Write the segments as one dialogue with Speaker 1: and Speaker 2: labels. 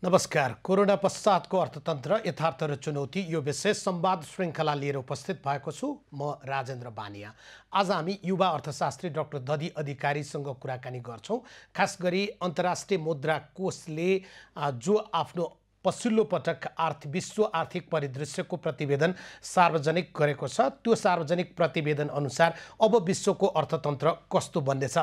Speaker 1: नमस्कार। कोरोना पश्चातको अर्थतन्त्र यथार्थ र चुनौती यो विशेष संवाद श्रृङ्खला लिएर उपस्थित भएको छु म राजेन्द्र बानिया। आज हामी युवा अर्थशास्त्री डाक्टर दधि अधिकारीसँग कुराकानी गर्छौं। खास गरी अन्तर्राष्ट्रिय मुद्रा कोषले जो आफ्नो पछिल्लो पटक विश्व आर्थिक परिदृश्यको प्रतिवेदन सार्वजनिक गरेको छ, त्यो सार्वजनिक प्रतिवेदन अनुसार अब विश्वको अर्थतन्त्र कस्तो बन्नेछ।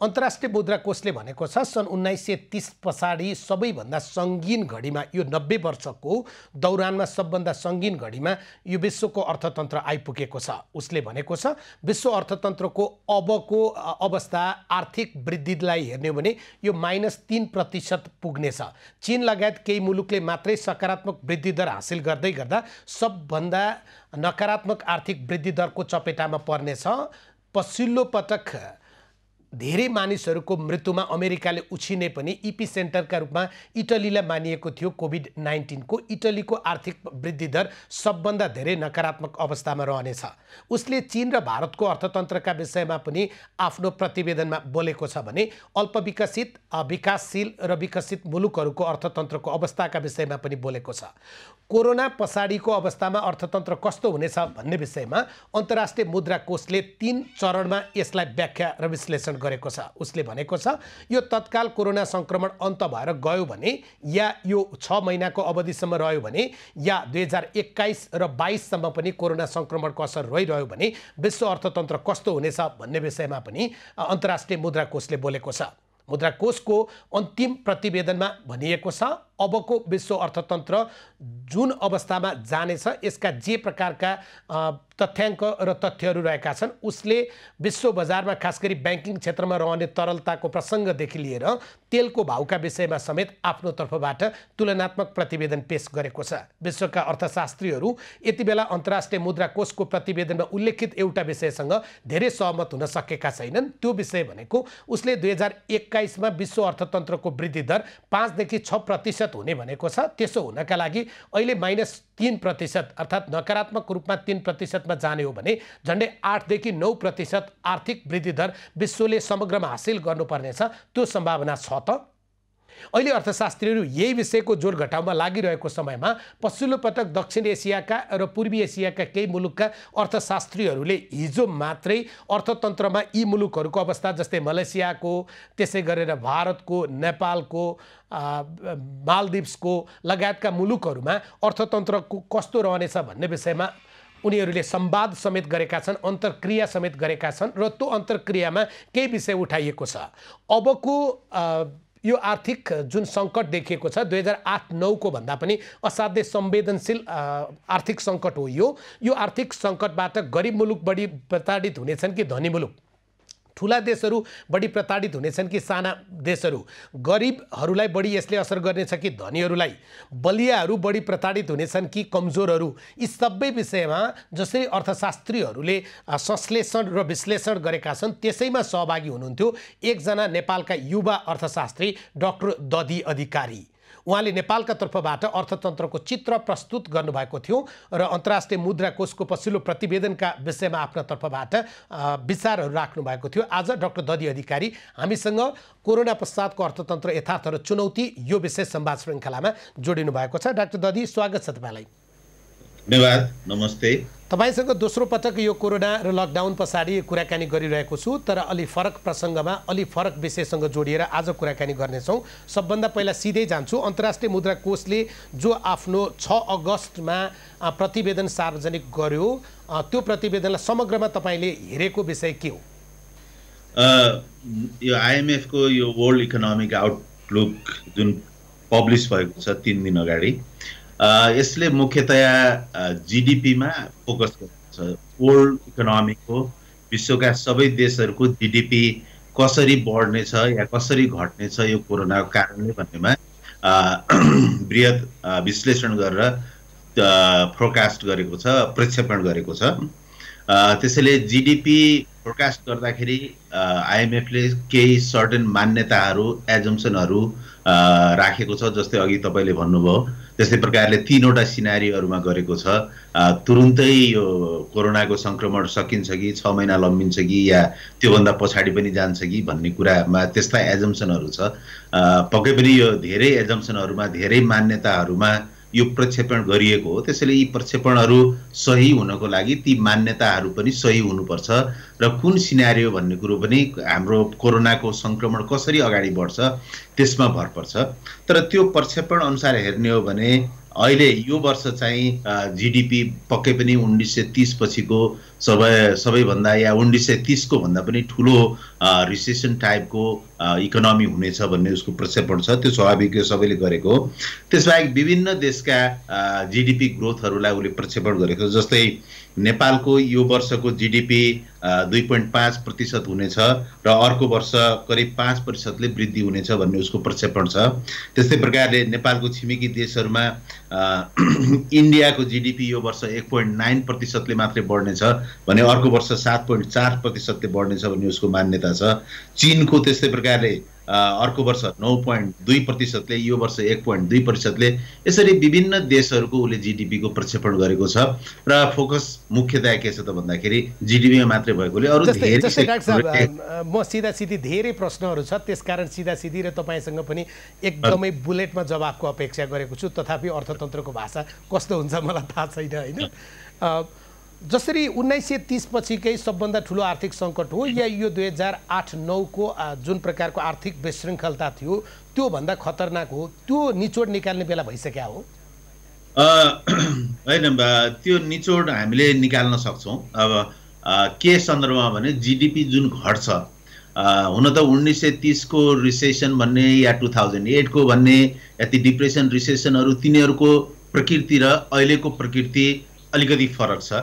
Speaker 1: अन्तर्राष्ट्रिय मुद्रा कोषले भनेको छ सन् 1930 पछाडि सबैभन्दा सङ्गीन घडीमा, यो 90 वर्षको दौरानमा सबभन्दा सङ्गीन घडीमा यो विश्वको अर्थतन्त्र आइपुगेको छ। उसले भनेको छ विश्व अर्थतन्त्रको अबको अवस्था आर्थिक वृद्धिलाई हेर्ने हो भने यो -3% पुग्नेछ। चीन लगायत केही मुलुकले मात्रै सकारात्मक वृद्धि दर हासिल गर्दै गर्दा सबभन्दा नकारात्मक आर्थिक वृद्धि दरको चपेटामा पर्नेछ। पछिल्लो पटक धेरै मानिसहरूको मृत्युमा अमेरिकाले उछिने पनि इपी सेन्टरका रूपमा इटलीलाई मानिएको थियो। कोभिड-19 को इटलीको आर्थिक वृद्धि दर सबभन्दा धेरै नकारात्मक अवस्थामा रहनेछ। उसले चीन र भारतको अर्थतन्त्रका विषयमा पनि आफ्नो प्रतिवेदनमा बोलेको छ भने अल्पविकसित, विकासशील र विकसित मुलुकहरूको अर्थतन्त्रको अवस्थाका विषयमा पनि बोलेको छ। कोरोना पछाडिको अवस्थामा अर्थतन्त्र कस्तो हुनेछ भन्ने विषयमा अन्तर्राष्ट्रिय मुद्रा कोषले 3 चरणमा यसलाई व्याख्या र विश्लेषण गरेको छ। उसले भनेको छ यो तत्काल कोरोना संक्रमण अन्त भएर गयो भने, या यो 6 महिनाको अवधिसम्म रह्यो भने, या 2021 र 22 सम्म पनि कोरोना संक्रमणको असर रहिरह्यो भने विश्व अर्थतन्त्र कस्तो हुनेछ भन्ने विषयमा पनि अन्तर्राष्ट्रिय मुद्रा कोषले बोलेको छ। मुद्रा कोषको अन्तिम प्रतिवेदनमा भनिएको छ अबको विश्व अर्थतन्त्र जुन अवस्थामा जानेछ, यसका जे प्रकारका तथ्याङ्क र तथ्यहरू रहेका छन्, उसले विश्व बजारमा खास गरी ब्याङ्किङ क्षेत्रमा रहने तरलताको प्रसङ्गदेखि लिएर तेलको भाउका विषयमा समेत आफ्नो तर्फबाट तुलनात्मक प्रतिवेदन पेश गरेको छ। विश्वका अर्थशास्त्रीहरू यति बेला अन्तर्राष्ट्रिय मुद्रा कोषको प्रतिवेदनमा उल्लेखित एउटा विषयसँग धेरै सहमत हुन सकेका छैनन्। त्यो विषय भनेको उसले 2021 मा विश्व अर्थतन्त्रको वृद्धि दर 5 देखि 6% हुने भनेको छ। त्यसो हुनका लागि अहिले -3% अर्थात् नकारात्मक रूपमा 3% मा जाने हो भने झन्डै 8 देखि 9% आर्थिक वृद्धि दर विश्वले समग्रमा हासिल गर्नुपर्नेछ। त्यो सम्भावना छ त। अहिले अर्थशास्त्रीहरू यही विषयको जोड घटाउमा लागिरहेको समयमा पछिल्लो पटक दक्षिण एसियाका र पूर्वी एसियाका केही मुलुकका अर्थशास्त्रीहरूले हिजो मात्रै अर्थतन्त्रमा यी मुलुकहरूको अवस्था, जस्तै मलेसियाको, त्यसै गरेर भारतको, नेपालको, मालदिप्सको लगायतका मुलुकहरूमा अर्थतन्त्रको कस्तो रहनेछ भन्ने विषयमा उनीहरूले संवाद समेत गरेका छन्, अन्तर्क्रिया समेत गरेका छन् र त्यो अन्तर्क्रियामा केही विषय उठाइएको छ। अबको यो आर्थिक जुन सङ्कट देखिएको छ 2008-9 को भन्दा पनि असाध्यै संवेदनशील आर्थिक सङ्कट हो। यो आर्थिक सङ्कटबाट गरिब मुलुक बढी प्रताडित हुनेछन् कि धनी मुलुक? ठुला देशहरू बढी प्रताडित हुनेछन् कि साना देशहरू? गरिबहरूलाई बढी यसले असर गर्नेछ कि धनीहरूलाई? बलियाहरू बढी प्रताडित हुनेछन् कि कमजोरहरू? यी सबै विषयमा जसरी अर्थशास्त्रीहरूले संश्लेषण र विश्लेषण गरेका छन् त्यसैमा सहभागी हुनुहुन्थ्यो एकजना नेपालका युवा अर्थशास्त्री डाक्टर दधि अधिकारी। उहाँले नेपालका तर्फबाट अर्थतन्त्रको चित्र प्रस्तुत गर्नुभएको थियो र अन्तर्राष्ट्रिय मुद्रा कोषको पछिल्लो प्रतिवेदनका विषयमा आफ्नो तर्फबाट विचारहरू राख्नु भएको थियो। आज डाक्टर दधि अधिकारी हामीसँग कोरोना पश्चातको अर्थतन्त्र यथार्थ र चुनौती यो विशेष संवाद श्रृङ्खलामा जोडिनु भएको छ। डाक्टर दधि, स्वागत छ तपाईँलाई।
Speaker 2: धन्यवाद, नमस्ते।
Speaker 1: तपाईसँग दोस्रो पटक यो कोरोना र लकडाउन पछाडि कुराकानी गरिरहेको छु, तर अलि फरक प्रसङ्गमा, अलि फरक विषयसँग जोडिएर आज कुराकानी गर्नेछौँ। सबभन्दा पहिला सिधै जान्छु। अन्तर्राष्ट्रिय मुद्रा कोषले जो आफ्नो 6 अगस्तमा प्रतिवेदन सार्वजनिक गर्यो, त्यो प्रतिवेदनलाई समग्रमा तपाईँले हेरेको विषय के हो?
Speaker 2: यो IMF को यो वर्ल्ड इकोनोमिक आउटलुक जुन पब्लिस भएको छ 3 दिन अगाडि, यसले मुख्यतया जीडीपीमा फोकस गरेको छ। वर्ल्ड इकोनोमीको, विश्वका सबै देशहरूको जीडीपी कसरी बढ्नेछ या कसरी घट्नेछ यो कोरोनाको कारणले भन्नेमा बृहत विश्लेषण गरेर फोरकास्ट गरेको छ, प्रक्षेपण गरेको छ। त्यसैले जीडीपी फोरकास्ट गर्दाखेरि आइएमएफले केही सर्टेन मान्यताहरू, एजम्सनहरू राखेको छ। जस्तै अघि तपाईँले भन्नुभयो त्यस्तै प्रकारले 3वटा सिनारीहरूमा गरेको छ। तुरुन्तै यो कोरोनाको संक्रमण सकिन्छ कि 6 महिना लम्बिन्छ कि या त्योभन्दा पछाडि पनि जान्छ कि भन्ने कुरामा त्यस्ता एजम्सनहरू छ। पक्कै पनि यो धेरै एजम्सनहरूमा, धेरै मान्यताहरूमा यो प्रक्षेपण गरिएको हो। त्यसैले यी प्रक्षेपणहरू सही हुनको लागि ती मान्यताहरू पनि सही हुनुपर्छ र कुन सिनारियो भन्ने कुरो पनि हाम्रो कोरोनाको संक्रमण कसरी अगाडि बढ्छ त्यसमा भर पर्छ। तर त्यो प्रक्षेपण अनुसार हेर्ने हो भने अहिले यो वर्ष चाहिँ जीडीपी पक्कै पनि 1930 पछिको सबैभन्दा या 1930 को भन्दा पनि ठुलो रिसेसन टाइपको इकोनोमी हुनेछ भन्ने उसको प्रक्षेपण छ। त्यो स्वाभाविक सबैले गरेको हो। त्यसबाहेक विभिन्न देशका जीडीपी ग्रोथहरूलाई उसले प्रक्षेपण गरेको, जस्तै नेपालको यो वर्षको जीडीपी 2.5% हुनेछ र अर्को वर्ष करिब 5%ले वृद्धि हुनेछ भन्ने उसको प्रक्षेपण छ। त्यस्तै प्रकारले नेपालको छिमेकी देशहरूमा इन्डियाको जीडीपी यो वर्ष 1.9%ले मात्रै बढ्नेछ भने अर्को वर्ष 7.4%ले बढ्नेछ भन्ने उसको मान्यता छ। चीनको त्यस्तै प्रकारले अर्को वर्ष 9.2%ले, यो वर्ष 1.2%ले, यसरी विभिन्न देशहरूको उसले जीडीपीको प्रक्षेपण गरेको छ र फोकस मुख्यतया के छ त भन्दाखेरि जीडीपीमा मात्रै भएकोले अरू धेरै।
Speaker 1: डाक्टर साहब, म सिधा सिधी धेरै प्रश्नहरू छ, त्यसकारण सिधा सिधी र तपाईँसँग पनि एकदमै बुलेटमा जवाफको अपेक्षा गरेको छु। तथापि अर्थतन्त्रको भाषा कस्तो हुन्छ मलाई थाहा छैन होइन। जसरी 1930 पछिकै सबभन्दा ठुलो आर्थिक सङ्कट हो या यो 2008-09 को जुन प्रकारको आर्थिक विशृङ्खलता थियो त्योभन्दा खतरनाक हो, त्यो निचोड निकाल्ने बेला भइसक्यो हो?
Speaker 2: होइन, त्यो निचोड हामीले निकाल्न सक्छौँ। अब के सन्दर्भमा भने जीडीपी जुन घट्छ, हुन त 1930 को रिसेसन भन्ने या 2008 को भन्ने या ती डिप्रेसन रिसेसनहरू तिनीहरूको प्रकृति र अहिलेको प्रकृति अलिकति फरक छ।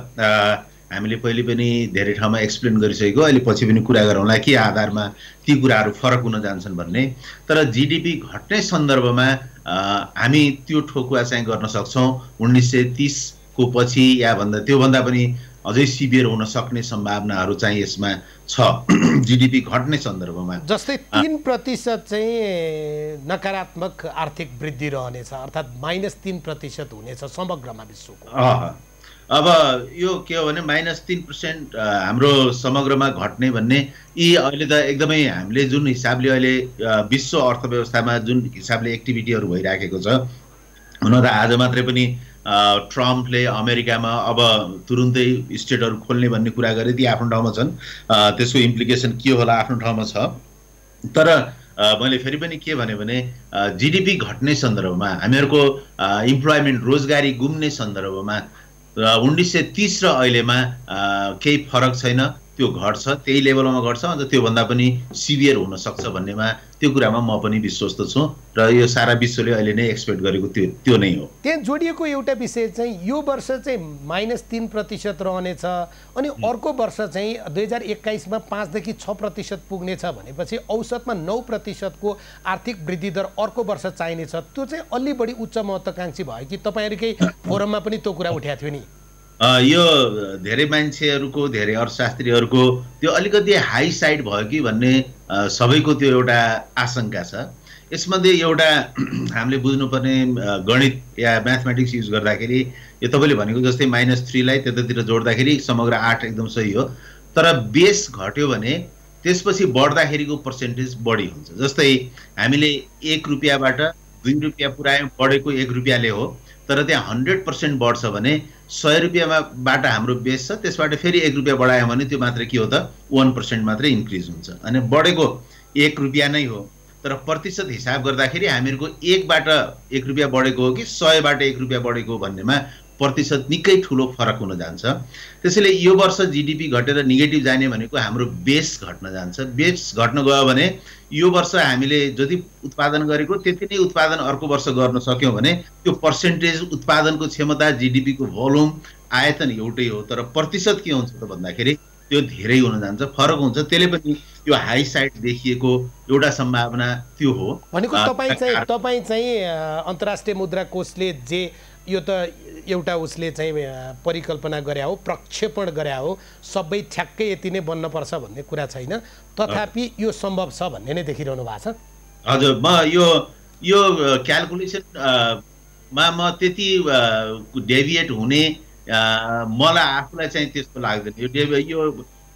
Speaker 2: हामीले पहिले पनि धेरै ठाउँमा एक्सप्लेन गरिसकेको, अहिले पछि पनि कुरा गरौँला के आधारमा ती कुराहरू फरक हुन जान्छन् भन्ने। तर जीडीपी घट्ने सन्दर्भमा हामी त्यो ठोकुवा चाहिँ गर्न सक्छौँ 1930 को पछि या त्योभन्दा पनि अझै सिभियर हुन सक्ने सम्भावनाहरू चाहिँ यसमा छ जीडीपी घट्ने सन्दर्भमा।
Speaker 1: जस्तै 3% चाहिँ नकारात्मक आर्थिक वृद्धि रहनेछ, अर्थात् -3% हुनेछ समग्रमा विश्वको।
Speaker 2: अब यो के हो भने -3% हाम्रो समग्रमा घट्ने भन्ने यी अहिले त एकदमै हामीले जुन हिसाबले अहिले विश्व अर्थव्यवस्थामा जुन हिसाबले एक्टिभिटीहरू भइराखेको छ, हुन त आज मात्रै पनि ट्रम्पले अमेरिकामा अब तुरुन्तै स्टेटहरू खोल्ने भन्ने कुरा गरे, ती आफ्नो ठाउँमा छन्, त्यसको इम्प्लिकेसन के होला आफ्नो ठाउँमा छ। तर मैले फेरि पनि के भने जीडीपी घट्ने सन्दर्भमा हामीहरूको इम्प्लोइमेन्ट रोजगारी गुम्ने सन्दर्भमा 1930 र अहिलेमा केही फरक छैन, त्यो घट्छ, त्यही लेभलमा घट्छ, अन्त त्योभन्दा पनि सिभियर हुन सक्छ भन्नेमा त्यो कुरामा म पनि विश्वस्त छु र यो सारा विश्वले अहिले नै एक्सपेक्ट गरेको त्यो नै हो।
Speaker 1: त्यहाँ जोडिएको एउटा विषय चाहिँ यो वर्ष चाहिँ -3% रहनेछ अनि अर्को वर्ष चाहिँ 2021 मा 5 देखि 6% पुग्नेछ भनेपछि औसतमा 9% को आर्थिक वृद्धि दर अर्को वर्ष चाहिनेछ। त्यो चाहिँ अलि बढी उच्च महत्त्वाकांक्षी भयो कि तपाईहरुकै फोरममा पनि त्यो कुरा उठाएको थियो नि?
Speaker 2: यो धेरै मान्छेहरूको, धेरै अर्थशास्त्रीहरूको त्यो अलिकति हाई साइड भयो कि भन्ने सबैको त्यो एउटा आशंका छ। यसमध्ये एउटा हामीले बुझ्नुपर्ने गणित या म्याथमेटिक्स युज गर्दाखेरि यो तपाईँले भनेको जस्तै -3 लाई त्यतातिर जोड्दाखेरि समग्र 8 एकदम सही हो। तर बेस घट्यो भने त्यसपछि बढ्दाखेरिको पर्सेन्टेज बढी हुन्छ। जस्तै हामीले 1 रुपियाँबाट 2 रुपियाँ पुर्यायौँ, बढेको 1 रुपियाँले हो, तर त्यहाँ 100% बढ्छ भने 100 रुपियाँबाट हाम्रो बेस छ, त्यसबाट फेरि 1 रुपियाँ बढायौँ भने त्यो मात्र के हो त 1% मात्रै इन्क्रिज हुन्छ। अनि बढेको 1 रुपियाँ नै हो, तर प्रतिशत हिसाब गर्दाखेरि हामीहरूको 1 बाट 1 रुपियाँ बढेको हो कि 100 बाट 1 रुपियाँ बढेको भन्नेमा प्रतिशत निकै ठुलो फरक हुन जान्छ। त्यसैले यो वर्ष जीडीपी घटेर नेगेटिभ जाने भनेको हाम्रो बेस घट्न जान्छ। बेस घट्न गयो भने यो वर्ष हामीले जति उत्पादन गरेको त्यति नै उत्पादन अर्को वर्ष गर्न सक्यौँ भने त्यो पर्सेन्टेज उत्पादनको क्षमता, जीडीपी को भोल्युम, आयतन एउटै हो, तर प्रतिशत के हुन्छ त भन्दाखेरि त्यो धेरै हुन जान्छ, फरक हुन्छ। त्यसले पनि यो हाई साइड देखिएको एउटा सम्भावना त्यो हो।
Speaker 1: भनेको तपाईँ चाहिँ अन्तर्राष्ट्रिय मुद्रा कोषले जे यो त एउटा उसले चाहिँ परिकल्पना गरे हो, प्रक्षेपण गरे हो, सबै ठ्याक्कै यति नै बन्नपर्छ भन्ने कुरा छैन, तथापि यो सम्भव छ भन्ने नै देखिरहनु भएको छ।
Speaker 2: हजुर, म यो क्याल्कुलेसन म त्यति डेभिएट हुने मलाई आफूलाई चाहिँ त्यस्तो लाग्दैन। यो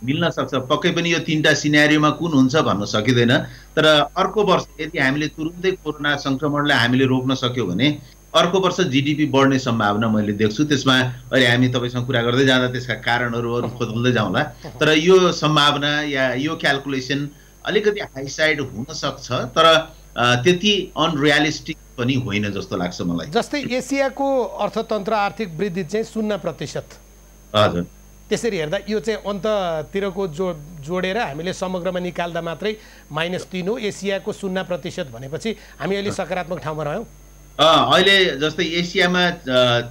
Speaker 2: मिल्न सक्छ, पक्कै पनि यो 3टा सिनेरियोमा कुन हुन्छ भन्न सकिँदैन। तर अर्को वर्ष यदि हामीले तुरुन्तै कोरोना संक्रमणलाई हामीले रोक्न सक्यौँ भने अर्को वर्ष जीडीपी बढ्ने सम्भावना मैले देख्छु। त्यसमा अहिले हामी तपाईँसँग कुरा गर्दै जाँदा त्यसका कारणहरू खोज्दै जाउँला। तर यो सम्भावना या यो क्याल्कुलेसन अलिकति हाई साइड हुन सक्छ, तर त्यति अनरियलिस्टिक पनि होइन जस्तो लाग्छ मलाई।
Speaker 1: जस्तै एसियाको अर्थतन्त्र आर्थिक वृद्धि चाहिँ 0%।
Speaker 2: हजुर,
Speaker 1: त्यसरी हेर्दा यो चाहिँ अन्ततिरको जोडेर हामीले समग्रमा निकाल्दा मात्रै -3 हो। एसियाको 0% भनेपछि हामी अहिले सकारात्मक ठाउँमा रह्यौँ।
Speaker 2: अहिले जस्तै एसियामा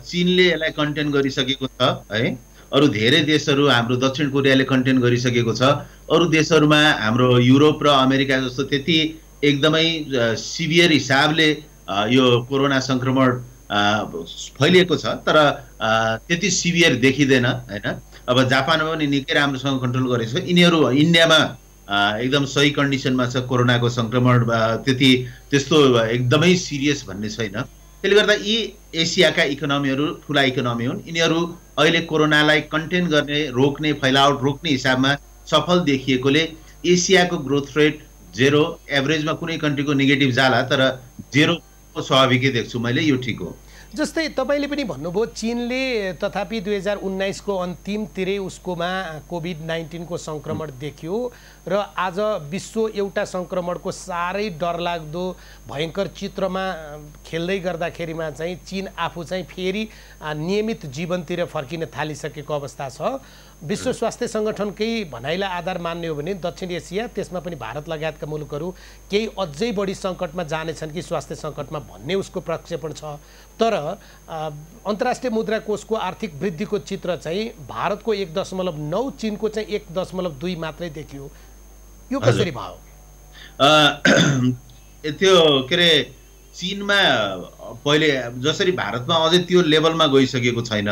Speaker 2: चीनले यसलाई कन्टेन गरिसकेको छ है। अरू धेरै देशहरू, हाम्रो दक्षिण कोरियाले कन्टेन गरिसकेको छ। अरू देशहरूमा हाम्रो युरोप र अमेरिका जस्तो त्यति एकदमै सिभियर हिसाबले यो कोरोना संक्रमण फैलिएको छ, तर त्यति सिभियर देखिँदैन हैन। अब जापानमा पनि निकै राम्रोसँग कन्ट्रोल गरेको छ। यिनीहरू इन्डियामा एकदम सही कन्डिसनमा छ, कोरोनाको संक्रमण त्यस्तो एकदमै सिरियस भन्ने छैन। त्यसले गर्दा यी एसियाका इकोनोमीहरू ठुला इकोनोमी हुन्। यिनीहरू अहिले कोरोनालाई कन्टेन गर्ने, रोक्ने, फैलावट रोक्ने हिसाबमा सफल देखिएकोले एसियाको ग्रोथ रेट 0, एभरेजमा कुनै कन्ट्रीको नेगेटिभ जाला, तर 0 स्वाभाविकै देख्छु मैले, यो ठिक हो।
Speaker 1: जस्तै तपाईँले पनि भन्नुभयो चीनले तथापि 2019 को अन्तिमतिरै उसकोमा कोभिड-19 को संक्रमण देखियो र आज विश्व एउटा संक्रमणको साह्रै डरलाग्दो भयङ्कर चित्रमा खेल्दै गर्दाखेरिमा चाहिँ चीन आफू चाहिँ फेरि नियमित जीवनतिर फर्किन थालिसकेको अवस्था छ। विश्व स्वास्थ्य सङ्गठनकै भनाइलाई आधार मान्ने हो भने दक्षिण एसिया, त्यसमा पनि भारत लगायतका मुलुकहरू केही अझै बढी सङ्कटमा जानेछन् कि स्वास्थ्य सङ्कटमा भन्ने उसको प्रक्षेपण छ। तर अन्तर्राष्ट्रिय मुद्रा कोषको आर्थिक वृद्धिको चित्र चाहिँ भारतको 1.9, चीनको चाहिँ 1.2 मात्रै देखियो। यो कसरी भयो?
Speaker 2: त्यो के अरे चीनमा पहिले जसरी भारतमा अझै त्यो लेभलमा गइसकेको छैन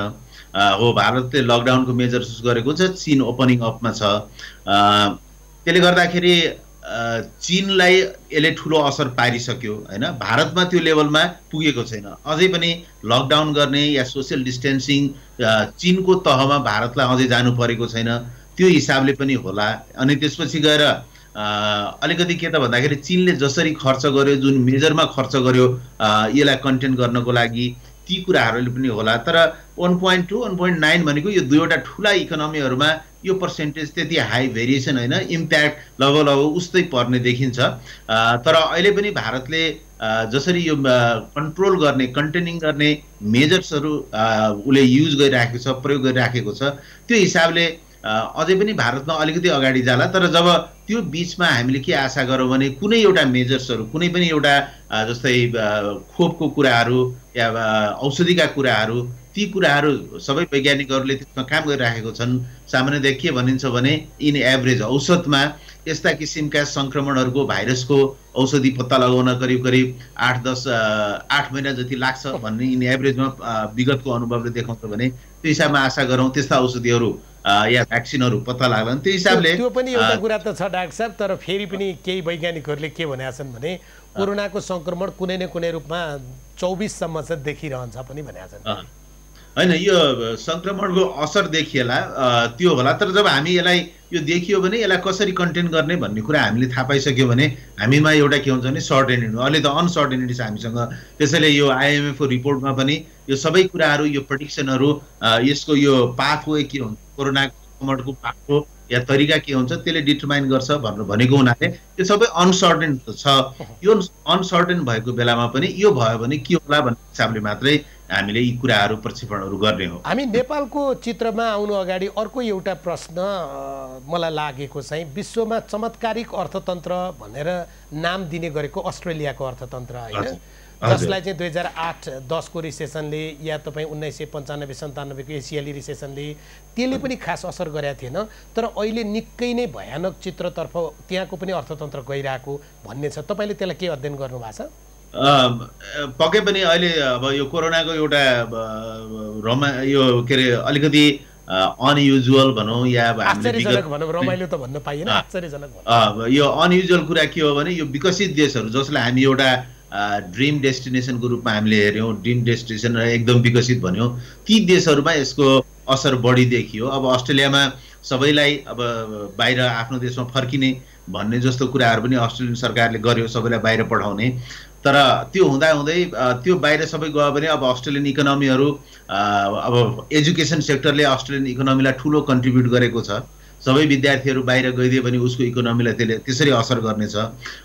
Speaker 2: हो। भारतले लकडाउनको मेजर्स गरेको छ, चीन ओपनिङ अपमा छ। त्यसले गर्दाखेरि चीनलाई यसले ठुलो असर पारिसक्यो हैन। भारतमा त्यो लेभलमा पुगेको छैन। अझै पनि लकडाउन गर्ने या सोसियल डिस्टेन्सिङ चीनको तहमा भारतलाई अझै जानु परेको छैन। त्यो हिसाबले पनि होला। अनि त्यसपछि गएर अलिकति के त भन्दाखेरि चीनले जसरी खर्च गर्यो, जुन मेजरमा खर्च गर्यो यसलाई कन्टेन गर्नको लागि, ती कुराहरूले पनि होला। तर 1.2, 1.9 भनेको यो दुईवटा ठुला इकोनोमीहरूमा यो पर्सेन्टेज त्यति हाई भेरिएसन होइन, इम्प्याक्ट लगभग उस्तै पर्ने देखिन्छ। तर अहिले पनि भारतले जसरी यो कन्ट्रोल गर्ने, कन्टेनिङ गर्ने मेजर्सहरू उसले युज गरिराखेको छ, प्रयोग गरिराखेको छ, त्यो हिसाबले अझै पनि भारतमा अलिकति अगाडि जाला। तर जब त्यो बिचमा हामीले के आशा गरौँ भने कुनै एउटा मेजर्सहरू, कुनै पनि एउटा जस्तै खोपको कुराहरू या औषधिका कुराहरू, ती कुराहरू सबै वैज्ञानिकहरूले त्यसमा काम गरिराखेको छन्। सामान्यतया के भनिन्छ भने इन एभरेज औसतमा यस्ता किसिमका सङ्क्रमणहरूको, भाइरसको औषधि पत्ता लगाउन करिब 8 महिना जति लाग्छ भन्ने इन एभरेजमा विगतको अनुभवले देखाउँछ भने त्यो हिसाबमा आशा गरौँ त्यस्ता औषधिहरू या भ्याक्सिनहरू पत्ता लाग्लान्। त्यो हिसाबले
Speaker 1: त्यो पनि एउटा कुरा त छ डाक्टर साहब। तर फेरि पनि केही वैज्ञानिकहरूले के भनेका छन् भने कोरोनाको संक्रमण कुनै न कुनै रूपमा 24 सम्म चाहिँ देखिरहन्छ पनि भनेका छन्
Speaker 2: हैन। यो संक्रमणको असर देखिएला, त्यो होला। तर जब हामी यसलाई यो देखियो भने यसलाई कसरी कन्टेन गर्ने भन्ने कुरा हामीले थाहा पाइसक्यो भने हामीमा एउटा के हुन्छ भने सर्टेनिटी। अहिले त अनसर्टेनिटी छ हामीसँग। त्यसैले यो IMF को रिपोर्टमा पनि यो सबै कुराहरू, यो प्रेडिक्सनहरू, यसको यो पाथवे के हुन्छ, कोरोना संक्रमणको पाथवे या तरिका के हुन्छ, त्यसले डिटरमाइन गर्छ भनेको हुनाले त्यो सबै अनसर्टेन छ। यो अनसर्टेन भएको बेलामा पनि यो भयो भने के होला भन्ने हिसाबले मात्रै हामीले यी कुराहरू प्रक्षेपणहरू गर्ने हो।
Speaker 1: हामी नेपालको चित्रमा आउनु अगाडि अर्को एउटा प्रश्न मलाई लागेको चाहिँ विश्वमा चमत्कारिक अर्थतन्त्र भनेर नाम दिने गरेको अस्ट्रेलियाको अर्थतन्त्र होइन, जसलाई चाहिँ 2008-10 को रिसेसनले या तपाईँ 1995-97 को एसियाली रिसेसनले त्यसले पनि खास असर गरेका थिएन। तर अहिले निकै नै भयानक चित्रतर्फ त्यहाँको पनि अर्थतन्त्र गइरहेको भन्ने छ। तपाईँले त्यसलाई के अध्ययन गर्नुभएको छ?
Speaker 2: पक्कै पनि अहिले अब यो कोरोनाको एउटा यो के अरे अलिकति अनयुजुअल भनौँ या
Speaker 1: आश्चर्यजनक भनौँ, रमाइलो त भन्न पाइएन, आश्चर्यजनक भनौँ।
Speaker 2: यो अनयुजुअल कुरा के हो भने यो विकसित देशहरू जसलाई हामी एउटा ड्रिम डेस्टिनेसनको रूपमा हामीले हेऱ्यौँ, ड्रिम डेस्टिनेसन एकदम विकसित भन्यौँ, ती देशहरूमा यसको असर बढी देखियो। अब अस्ट्रेलियामा सबैलाई अब बाहिर आफ्नो देशमा फर्किने भन्ने जस्तो कुराहरू पनि अस्ट्रेलियन सरकारले गर्यो, सबैलाई बाहिर पठाउने। तर त्यो हुँदाहुँदै त्यो बाहिर सबै गयो भने अब अस्ट्रेलियन इकोनोमीहरू अब एजुकेसन सेक्टरले अस्ट्रेलियन इकोनोमीलाई ठुलो कन्ट्रिब्युट गरेको छ। सबै विद्यार्थीहरू बाहिर गइदियो भने उसको इकोनोमीलाई त्यसले त्यसरी असर गर्नेछ।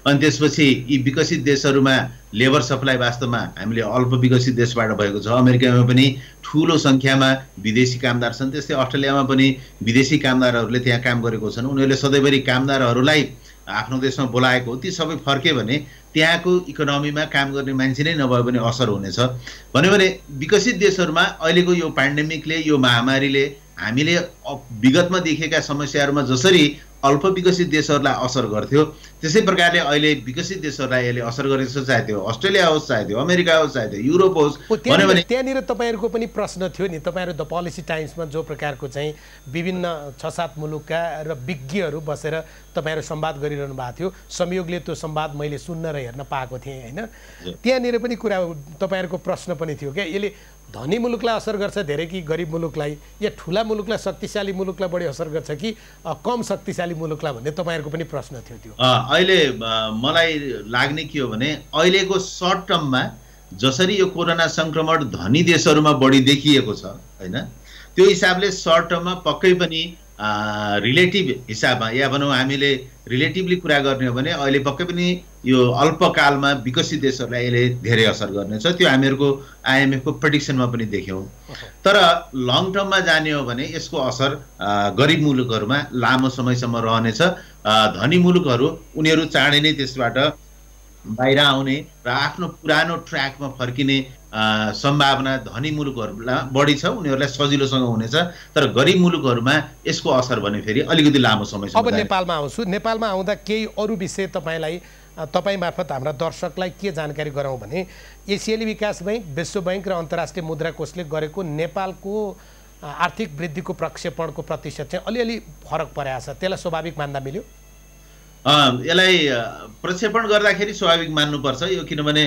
Speaker 2: अनि त्यसपछि यी विकसित देशहरूमा लेबर सप्लाई वास्तवमा हामीले अल्प विकसित देशबाट भएको छ। अमेरिकामा पनि ठुलो सङ्ख्यामा विदेशी कामदार छन्, त्यस्तै अस्ट्रेलियामा पनि विदेशी कामदारहरूले त्यहाँ काम गरेको छन्। उनीहरूले सधैँभरि कामदारहरूलाई आफ्नो देशमा बोलाएको हो, ती सबै फर्के भने त्यहाँको इकोनोमीमा काम गर्ने मान्छे नै नभए पनि असर हुनेछ। भन्यो भने विकसित देशहरूमा अहिलेको यो पेन्डेमिकले, यो महामारीले हामीले विगतमा देखेका समस्याहरूमा जसरी अल्प विकसित देशहरूलाई असर गर्थ्यो, त्यसै प्रकारले अहिले विकसित देशहरूलाई यसले असर गरेको छ। चाहे त्यो अस्ट्रेलिया होस्, चाहे त्यो अमेरिका होस्, चाहे त्यो युरोप होस्। भन्यो भने
Speaker 1: त्यहाँनिर तपाईँहरूको पनि प्रश्न थियो नि, तपाईँहरू द पोलिसी टाइम्समा जो प्रकारको चाहिँ विभिन्न 6-7 मुलुकका र विज्ञहरू बसेर तपाईँहरू संवाद गरिरहनु भएको थियो, संयोगले त्यो संवाद मैले सुन्न र हेर्न पाएको थिएँ होइन। त्यहाँनिर पनि कुरा तपाईँहरूको प्रश्न पनि थियो क्या, यसले धनी मुलुकलाई असर गर्छ धेरै कि गरिब मुलुकलाई, या ठुला मुलुकलाई शक्तिशाली मुलुकलाई बढी असर गर्छ कि कम शक्तिशाली मुलुकलाई भन्ने तपाईँहरूको पनि प्रश्न थियो। त्यो
Speaker 2: अहिले मलाई लाग्ने के हो भने अहिलेको सर्ट टर्ममा जसरी यो कोरोना सङ्क्रमण धनी देशहरूमा बढी देखिएको छ होइन, त्यो हिसाबले सर्ट टर्ममा पक्कै पनि रिलेटिभ हिसाबमा या भनौँ हामीले रिलेटिभली कुरा गर्ने हो भने अहिले पक्कै पनि यो अल्पकालमा विकसित देशहरूलाई यसले धेरै असर गर्नेछ। त्यो हामीहरूको आइएमएफको प्रेडिक्सनमा पनि देख्यौँ। तर लङ टर्ममा जाने हो भने यसको असर गरिब मुलुकहरूमा लामो समयसम्म रहनेछ। धनी मुलुकहरू उनीहरू चाँडै नै त्यसबाट बाहिर आउने र आफ्नो पुरानो ट्र्याकमा फर्किने सम्भावना धनी मुलुकहरूलाई बढी छ, उनीहरूलाई सजिलोसँग हुनेछ। तर गरिब मुलुकहरूमा यसको असर भने फेरि अलिकति लामो समयसम्म।
Speaker 1: अब नेपालमा आउँछु। नेपालमा आउँदा केही अरू विषय तपाईँ मार्फत हाम्रा दर्शकलाई के जानकारी गराउँ भने एसियाली विकास बैंक, विश्व बैंक र अन्तर्राष्ट्रिय मुद्रा कोषले गरेको नेपालको आर्थिक वृद्धिको प्रक्षेपणको प्रतिशत चाहिँ अलिअलि फरक परेको छ, त्यसलाई स्वाभाविक मान्दा मिल्यो?
Speaker 2: यसलाई प्रक्षेपण गर्दाखेरि स्वाभाविक मान्नुपर्छ यो, किनभने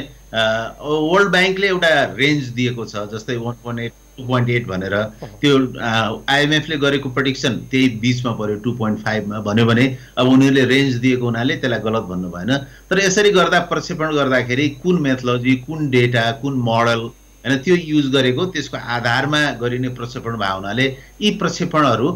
Speaker 2: वर्ल्ड ब्याङ्कले एउटा रेन्ज दिएको छ, जस्तै 1.8 2.8 भनेर। त्यो आइएमएफले गरेको प्रेडिक्सन त्यही बिचमा पर्यो 2.5मा भन्यो भने अब उनीहरूले रेन्ज दिएको हुनाले त्यसलाई गलत भन्नु भएन। तर यसरी गर्दा प्रक्षेपण गर्दाखेरि कुन मेथोलोजी, कुन डेटा, कुन मोडल होइन त्यो युज गरेको, त्यसको आधारमा गरिने प्रक्षेपण भएको हुनाले यी प्रक्षेपणहरू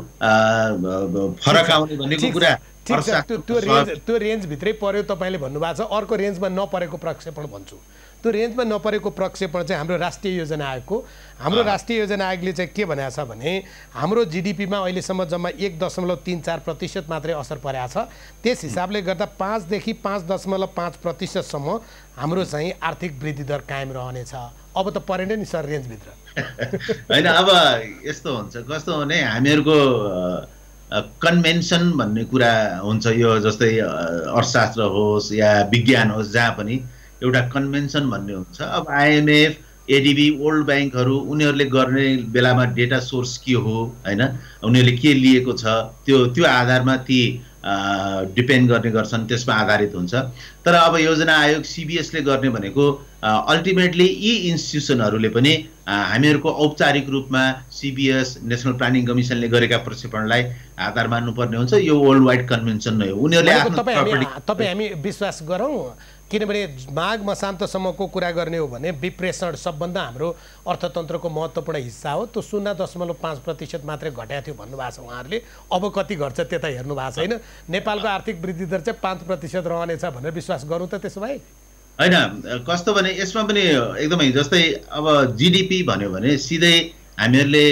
Speaker 2: फरक आउने भनेको कुरा
Speaker 1: त्यो रेन्जभित्रै पर्यो तपाईँले भन्नुभएको छ। अर्को रेन्जमा नपरेको प्रक्षेपण भन्छु, त्यो रेन्जमा नपरेको प्रक्षेपण चाहिँ हाम्रो राष्ट्रिय योजना आयोगको, हाम्रो राष्ट्रिय योजना आयोगले चाहिँ के भनेको छ भने हाम्रो जिडिपीमा अहिलेसम्म जम्मा 1.34% मात्रै असर परेको छ। त्यस हिसाबले गर्दा 5 देखि 5.5% हाम्रो चाहिँ आर्थिक वृद्धि दर कायम रहनेछ। अब त परेन नि सर रेन्जभित्र
Speaker 2: होइन। अब यस्तो हुन्छ, कस्तो भने हामीहरूको कन्भेन्सन भन्ने कुरा हुन्छ, यो जस्तै अर्थशास्त्र होस् या विज्ञान होस्, जहाँ पनि एउटा कन्भेन्सन भन्ने हुन्छ। अब आइएमएफ, एडिबी, वर्ल्ड ब्याङ्कहरू उनीहरूले गर्ने बेलामा डेटा सोर्स के हो होइन, उनीहरूले के लिएको छ त्यो आधारमा ती डिपेन्ड गर्ने गर्छन्, त्यसमा आधारित हुन्छ। तर अब योजना आयोग सिबिएसले गर्ने भनेको अल्टिमेटली यी इन्स्टिट्युसनहरूले पनि हामीहरूको औपचारिक रूपमा सिबिएस, नेसनल प्लानिङ कमिसनले गरेका प्रक्षेपणलाई आधार मान्नुपर्ने हुन्छ। यो वर्ल्ड वाइड कन्भेन्सन नै हो। उनीहरूले
Speaker 1: तपाईँ हामी विश्वास गरौँ, किनभने माघ मसान्तसम्मको कुरा गर्ने हो भने विप्रेषण सबभन्दा हाम्रो अर्थतन्त्रको महत्त्वपूर्ण हिस्सा हो। त्यो 0.5% मात्रै घटाएको थियो भन्नुभएको छ उहाँहरूले। अब कति घट्छ त्यता हेर्नु भएको छैन। नेपालको आर्थिक वृद्धि दर चाहिँ 5% रहनेछ भनेर विश्वास गरौँ त त्यसो भए?
Speaker 2: होइन, कस्तो भने यसमा पनि एकदमै जस्तै अब जिडिपी भन्यो भने सिधै हामीहरूले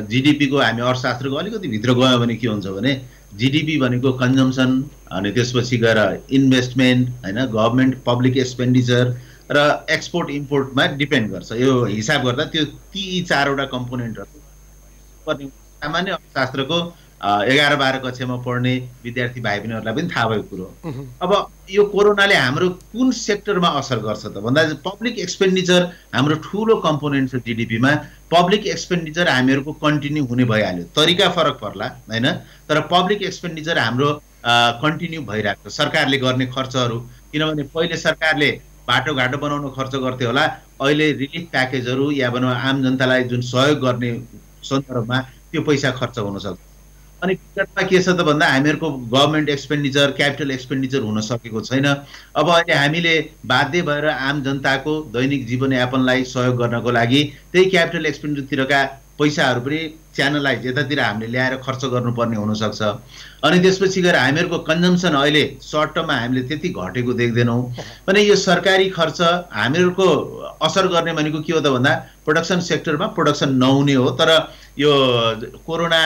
Speaker 2: जिडिपीको हामी अर्थशास्त्रको अलिकति भित्र गयो भने के हुन्छ भने जिडिपी भनेको कन्जम्सन, अनि त्यसपछि गएर इन्भेस्टमेन्ट होइन, गभर्मेन्ट पब्लिक एक्सपेन्डिचर र एक्सपोर्ट इम्पोर्टमा डिपेन्ड गर्छ। यो हिसाब गर्दा त्यो ती 4वटा कम्पोनेन्टहरू सामान्य अर्थशास्त्रको 11-12 कक्षामा पढ्ने विद्यार्थी भाइ बहिनीहरूलाई पनि थाहा भएको कुरो। अब यो कोरोनाले हाम्रो कुन सेक्टरमा असर गर्छ त भन्दा पब्लिक एक्सपेन्डिचर हाम्रो ठुलो कम्पोनेन्ट छ जिडिपीमा। पब्लिक एक्सपेन्डिचर हामीहरूको कन्टिन्यू हुने भइहाल्यो, तरिका फरक पर्ला होइन, तर पब्लिक एक्सपेन्डिचर हाम्रो कन्टिन्यू भइरहेको छ। सरकारले गर्ने खर्चहरू, किनभने पहिले सरकारले बाटोघाटो बनाउन खर्च गर्थे होला, अहिले रिलिफ प्याकेजहरू या भनौँ आम जनतालाई जुन सहयोग गर्ने सन्दर्भमा त्यो पैसा खर्च हुन सक्छ। अनि टिकटमा के छ त भन्दा हामीहरूको गभर्मेन्ट एक्सपेन्डिचर, क्यापिटल एक्सपेन्डिचर हुन सकेको छैन। अब अहिले हामीले बाध्य भएर आम जनताको दैनिक जीवनयापनलाई सहयोग गर्नको लागि त्यही क्यापिटल एक्सपेन्डिचरतिरका पैसाहरू पनि च्यानलाइज यतातिर हामीले ल्याएर खर्च गर्नुपर्ने हुनसक्छ। अनि त्यसपछि गएर हामीहरूको कन्जम्सन अहिले सर्ट टर्ममा हामीले त्यति घटेको देख्दैनौँ। भने यो सरकारी खर्च हामीहरूको असर गर्ने भनेको के हो त भन्दा प्रोडक्सन सेक्टरमा प्रोडक्सन नहुने हो। तर यो कोरोना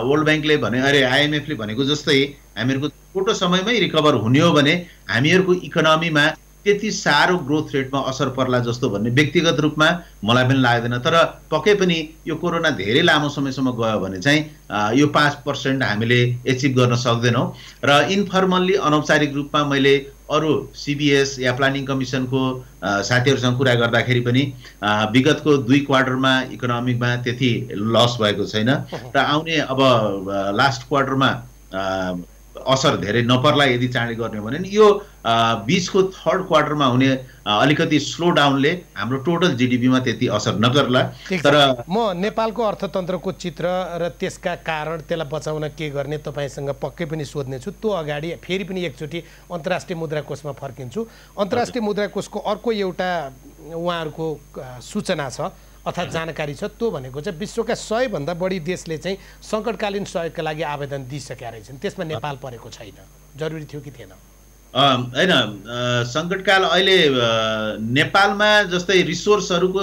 Speaker 2: वर्ल्ड ब्याङ्कले भने, अरे आइएमएफले भनेको जस्तै हामीहरूको छोटो समयमै रिकभर हुने हो भने हामीहरूको इकोनोमीमा त्यति साह्रो ग्रोथ रेटमा असर पर्ला जस्तो भन्ने व्यक्तिगत रूपमा मलाई पनि लाग्दैन। तर पक्कै पनि यो कोरोना धेरै लामो समयसम्म गयो भने चाहिँ यो 5% हामीले एचिभ गर्न सक्दैनौँ। र इन्फर्मल्ली अनौपचारिक रूपमा मैले अरू सिबिएस या प्लानिङ कमिसनको साथीहरूसँग कुरा गर्दाखेरि पनि विगतको 2 क्वार्टरमा इकोनोमीमा त्यति लस भएको छैन र आउने अब लास्ट क्वार्टरमा असर धेरै नपर्ला यदि चाँडै गर्ने भने नि यो बीचको 3rd क्वार्टरमा हुने अलिकति स्लो डाउनले हाम्रो टोटल जिडिपीमा त्यति असर नगर्ला। तर
Speaker 1: म नेपालको अर्थतन्त्रको चित्र र त्यसका कारण त्यसलाई बचाउन के गर्ने तपाईसँग पक्कै पनि सोध्ने छु। त्यो अगाडि फेरि पनि एकचोटि अन्तर्राष्ट्रिय मुद्रा कोषमा फर्किन्छु। अन्तर्राष्ट्रिय मुद्रा कोषको अर्को एउटा उहाँहरूको सूचना छ अर्थात् जानकारी छ, त्यो भनेको चाहिँ विश्वका 100 भन्दा बढी देशले चाहिँ सङ्कटकालीन सहयोगका लागि आवेदन दिइसकेका रहेछन्। त्यसमा नेपाल परेको छैन, जरुरी थियो कि थिएन?
Speaker 2: होइन, सङ्कटकाल अहिले नेपालमा जस्तै रिसोर्सहरूको